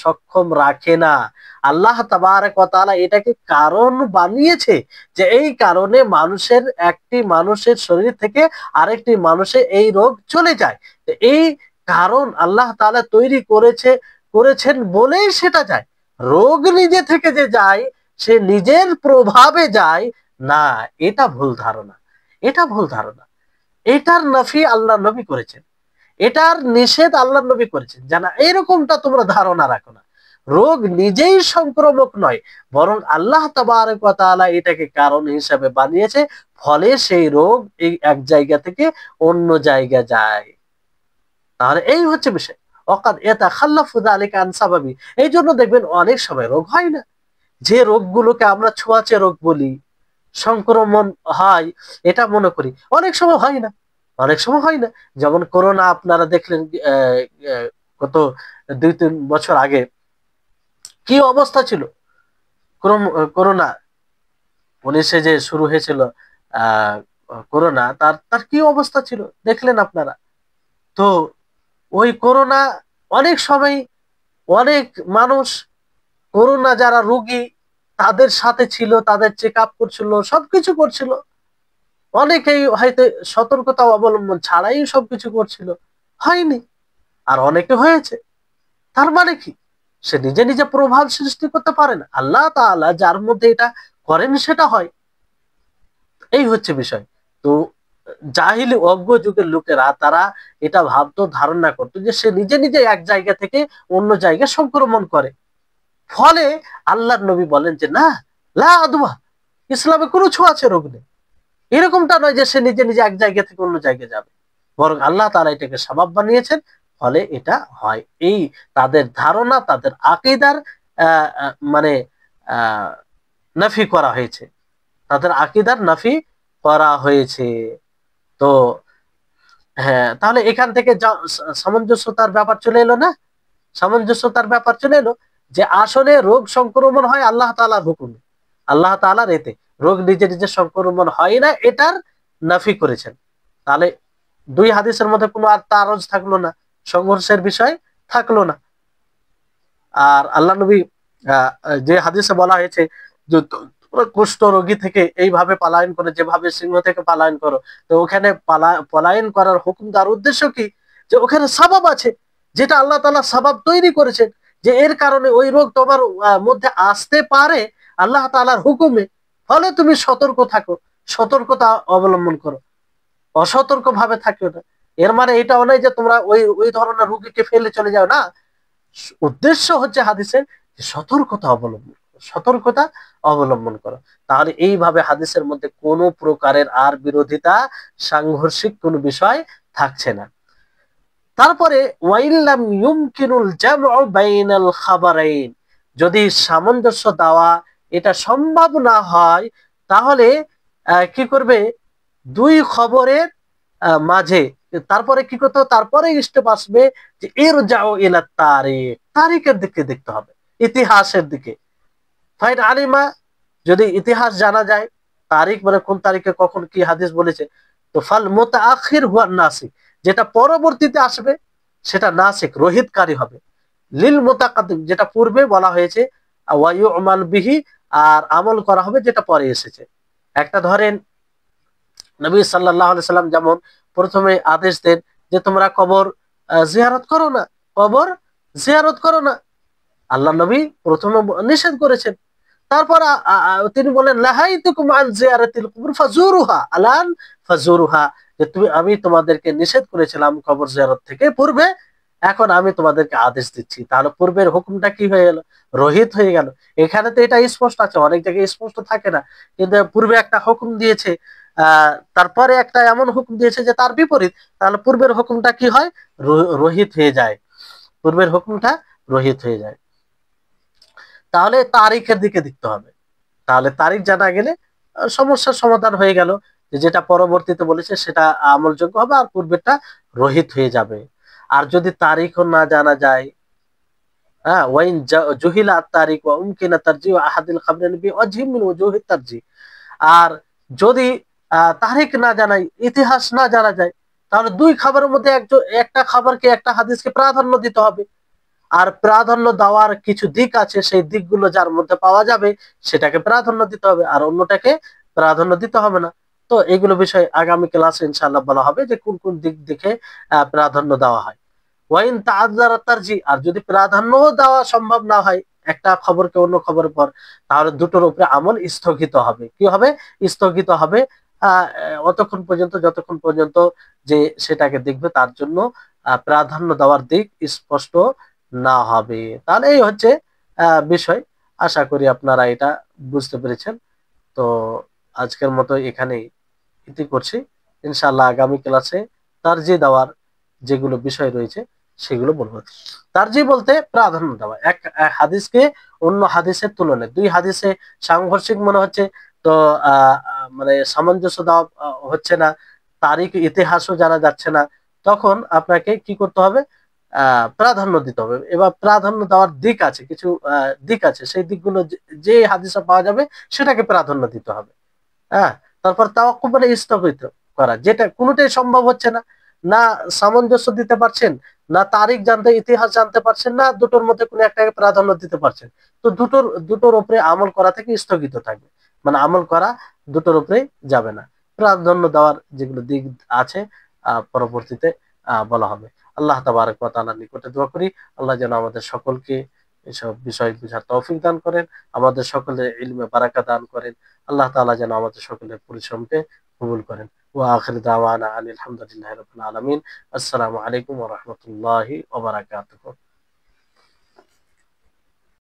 সক্ষম রাখে না। আল্লাহ তাবারক ওয়া তাআলা এটাকে কারণ বানিয়েছে, যে এই কারণে একটি মানুষের শরীর থেকে আরেকটি মানুষের এই রোগ চলে যায়। তো এই কারণ আল্লাহ তাআলা তৈরি করেছেন বলেই সেটা যায়। রোগ নিজে থেকে যে যায়, সে নিজের প্রভাবে যায় না, এটা ভুল ধারণা। এটা ভুল ধারণা। এটার নাফি আল্লাহ নবী করেছেন, এটার নিষেধ আল্লাহ নবী করেছেন। জানা এরকমটা তোমরা ধারণা রাখো না। রোগ নিজেই সংক্রামক নয়, বরং আল্লাহ তাবারক ওয়া তাআলা এটাকে কারণ হিসাবে বানিয়েছে, ফলে সেই রোগ এই এক জায়গা থেকে অন্য জায়গা যায়। তাহলে এই হচ্ছে বিষয়। অকাদ ইয়াতাখাল্লাফু যালিকা আন সাবাবি। এই জন্য দেখবেন অনেক সময় রোগ হয় না। যে রোগগুলোকে আমরা ছোঁয়াচে রোগ বলি, সংক্রমণ হয় এটা মনে করি, অনেক সময় হয় না, অনেক সময় হয় না। যেমন করোনা আপনারা দেখলেন গত 2-3 বছর আগে কি অবস্থা ছিল। করোনা 19-এ যে শুরু হয়েছিল আহ করোনা, তার তার কি অবস্থা ছিল দেখলেন আপনারা। তো ওই করোনা অনেক সময় অনেক মানুষ করোনা যারা রোগী তাদের সাথে ছিল, তাদের চেক আপ করছিল, সবকিছু করছিল। অনেকেই হয়তো সতর্কতা অবলম্বন ছাড়াই সবকিছু করছিল, হয়নি। আর অনেকে হয়েছে। তার মানে কি? সে নিজে নিজে প্রভাব সৃষ্টি করতে পারে না, আল্লাহ তাআলা যার মধ্যে এটা করেন সেটা হয়। এই হচ্ছে বিষয়। তো জাহিলি অজ্ঞ যুগের লোকেরা তারা এটা ভাবতো, ধারণা করতো যে সে নিজে নিজে এক জায়গা থেকে অন্য জায়গায় সংক্রমণ করে। ফলে আল্লাহর নবী বলেন যে না, লা আদওয়া, ইসলামে কোনো ছোঁয়াচে রোগ নেই। এরকমটা নয় যে সে নিজে নিজে এক জায়গা থেকে অন্য জায়গায় যাবে, বরং আল্লাহ তাআলা এটাকে সাবাব বানিয়েছেন, ফলে এটা হয়। এই তাদের ধারণা, তাদের আকীদার মানে নাফি করা হয়েছে, তাদের আকীদার নাফি করা হয়েছে। তো হ্যাঁ, তাহলে এখান থেকে সামঞ্জস্যতার ব্যাপার চলে এলো না? সামঞ্জস্যতার ব্যাপার চলে এলো যে আসলে রোগ সংক্রমণ হয় আল্লাহ তাআলার হুকুমে, আল্লাহ তাআলার এতে। রোগ নিজে নিজে সংক্রমণ হয় না, এটার নাফি করেছেন। তাহলে দুই হাদিসের মধ্যে কোনো আর তারজ থাকলো না, সংঘর্ষের বিষয় থাকলো না। আর আল্লাহ নবী যে হাদিসে বলা হয়েছে যে তোমরা কুষ্ঠ রোগী থেকে এইভাবে পালায়ন করে, যেভাবে সিংহ থেকে পালায়ন করো, তো ওখানে পলায়ন করার হুকুম, তার উদ্দেশ্য কি? যে ওখানে সাবাব আছে, যেটা আল্লাহ তাআলা সাবাব তৈরি করেছেন, যে এর কারণে ওই রোগ তোমার মধ্যে আসতে পারে আল্লাহ তাআলার হুকুমে। ফলে তুমি সতর্ক থাকো, সতর্কতা অবলম্বন করো, অসতর্ক ভাবে থাকিও না। এর মানে এটাও নয় যে তোমরা ওই ওই ধরনের রোগীকে ফেলে চলে যাও না। উদ্দেশ্য হচ্ছে হাদিসের সতর্কতা অবলম্বন, সতর্কতা অবলম্বন করো। তাহলে এইভাবে হাদিসের মধ্যে কোনো প্রকারের আর বিরোধিতা, সাংঘর্ষিক কোনো বিষয় থাকছে না। তারপরে ওয়াইল্লাম ইউমকিনুল জামউ বাইনাল খাবারাইন, যদি সামঞ্জস্য দেওয়া এটা সম্ভব না হয়, তাহলে কি করবে? দুই খবরের মাঝে তারপরে কি করতে হবে? তারপরে স্টেপ আসবে যে এর যাও ইলা তারিখ, তারিখের দিকে দেখতে হবে, ইতিহাসের দিকে। ফাইন আলিমা, যদি ইতিহাস জানা যায়, তারিখ মানে কোন তারিখে কখন কি হাদিস বলেছে, তো ফাল মুতাআখির হুয়া নাসিক, যেটা পরবর্তীতে আসবে সেটা নাসিক, রহিতকারী হবে। লিল মুতাকাদ্দিম, যেটা পূর্বে বলা হয়েছে, ওয়া ইউমাল বিহি, আর আমল করা হবে যেটা পরে এসেছে। একটা ধরেন নবী সাল্লাল্লাহু আলাইহি সাল্লাম যেমন প্রথমে আদেশ দেন যে তোমরা কবর জিয়ারত করো না, কবর জিয়ারত করো না, আল্লাহ নবী প্রথমে নিষেধ করেছেন। তারপর তিনি বলেন লাহাইতুকুম আন জিয়ারাতিল কুবুর ফাজুরুহা আলান ফাজুরুহা, যে আমি তোমাদেরকে নিষেধ করেছিলাম কবর জিয়ারত থেকে পূর্বে, এখন আমি তোমাদেরকে আদেশ দিচ্ছি। তাহলে পূর্বের হুকুমটা কি হয়ে গেল? রহিত হয়ে গেল। এখানে তো এটা স্পষ্ট আছে, অনেক জায়গায় স্পষ্ট থাকে না, কিন্তু পূর্বে একটা হুকুম দিয়েছে তারপরে একটা এমন হুকুম দিয়েছে যে তার বিপরীত, তাহলে পূর্বের হুকুমটা কি হয়? রহিত হয়ে যায়, পূর্বের হুকুমটা রহিত হয়ে যায়। তাহলে তারিখের দিকে দেখতে হবে। তাহলে তারিখ জানা গেলে সমস্যার সমাধান হয়ে গেল, যে যেটা পরবর্তীতে বলেছে সেটা আমলযোগ্য হবে আর পূর্বেরটা রহিত হয়ে যাবে। আর যদি তারিখও না জানা যায়, হ্যাঁ, ওয়াইন জুহিলা তারিখ ওয়া উমকিনা তারজিহ আহাদিল খাবরাইন বিওয়াজহিম মিন ওজুহিত তারজিহ। আর যদি তারিখ না জানাই, ইতিহাস না জানা যায়, তাহলে দুই খাবারের মধ্যে একটা খাবারকে, একটা হাদিসকে প্রাধান্য দিতে হবে। আর প্রাধান্য দেওয়ার কিছু দিক আছে, সেই দিকগুলো যার মধ্যে পাওয়া যাবে সেটাকে প্রাধান্য দিতে হবে, আর অন্যটাকে প্রাধান্য দিতে হবে না। তো এগুলো বিষয় আগামী ক্লাসে ইনশাআল্লাহ বলা হবে যে কোন কোন দিক দেখে প্রাধান্য দেওয়া হয়। ওয়াইন তাআযারা তারজি, আর যদি প্রাধান্য দেওয়া সম্ভব না হয় একটা খবরকে অন্য খবরের পর, তাহলে দুটোর উপরে আমল স্থগিত হবে। কি হবে? স্থগিত হবে অতক্ষণ পর্যন্ত যতক্ষণ পর্যন্ত যে সেটাকে দেখবে তার জন্য প্রাধান্য দেওয়ার দিক স্পষ্ট না হবে। তাহলে এই হচ্ছে বিষয়। আশা করি আপনারা এটা বুঝতে পেরেছেন। তো আজকের মতো এখানেই ইতি করছি। ইনশাআল্লাহ আগামী ক্লাসে তারজিহ দেওয়ার যেগুলো বিষয় রয়েছে সেগুলো বলবো। তারজিহ বলতে প্রাধান্য দেওয়া, এক হাদিসকে অন্য হাদিসের তুলনায়, দুই হাদিসে সাংঘর্ষিক মনে হচ্ছে, তো মানে সামঞ্জস্য দেওয়া হচ্ছে না, তারিখ ইতিহাসও জানা যাচ্ছে না, তখন আপনাকে কি করতে হবে? প্রাধান্য দিতে হবে। এবার প্রাধান্য দেওয়ার দিক আছে, কিছু দিক আছে, সেই দিকগুলো যে হাদিসে পাওয়া যাবে সেটাকে প্রাধান্য দিতে হবে। হ্যাঁ, তারপর তাওয়াক্কুফ মানে স্থগিত করা, যেটা কোনোটাই সম্ভব হচ্ছে না, না সামঞ্জস্য দিতে পারছেন, না তারিখ জানতে, ইতিহাস জানতে পারছেন, না দুটোর মধ্যে কোনো একটাকে প্রাধান্য দিতে পারছেন, তো দুটোর উপরে আমল করা থেকে স্থগিত থাকবে, মানে আমল করা দুটোর উপরে যাবে না। প্রাধান্য দেওয়ার যেগুলো দিক আছে পরবর্তীতে বলা হবে। আল্লাহ তাবারক ওয়া তাআলার নিকটে দোয়া করি আল্লাহ যেন আমাদের সকলকে এসব বিষয় বুঝার তৌফিক দান করেন, আমাদের সকলের ইলমে বারাকা দান করেন। আল্লাহ তাআলা যেন আমাদের সকলের পরিশ্রমকে কবুল করেন। ওয়া আখির দাওয়ানা আনিল হামদুলিল্লাহি রাব্বিল আলামিন। আসসালামু আলাইকুম ওয়া রাহমাতুল্লাহি ওয়া বারাকাতুহু।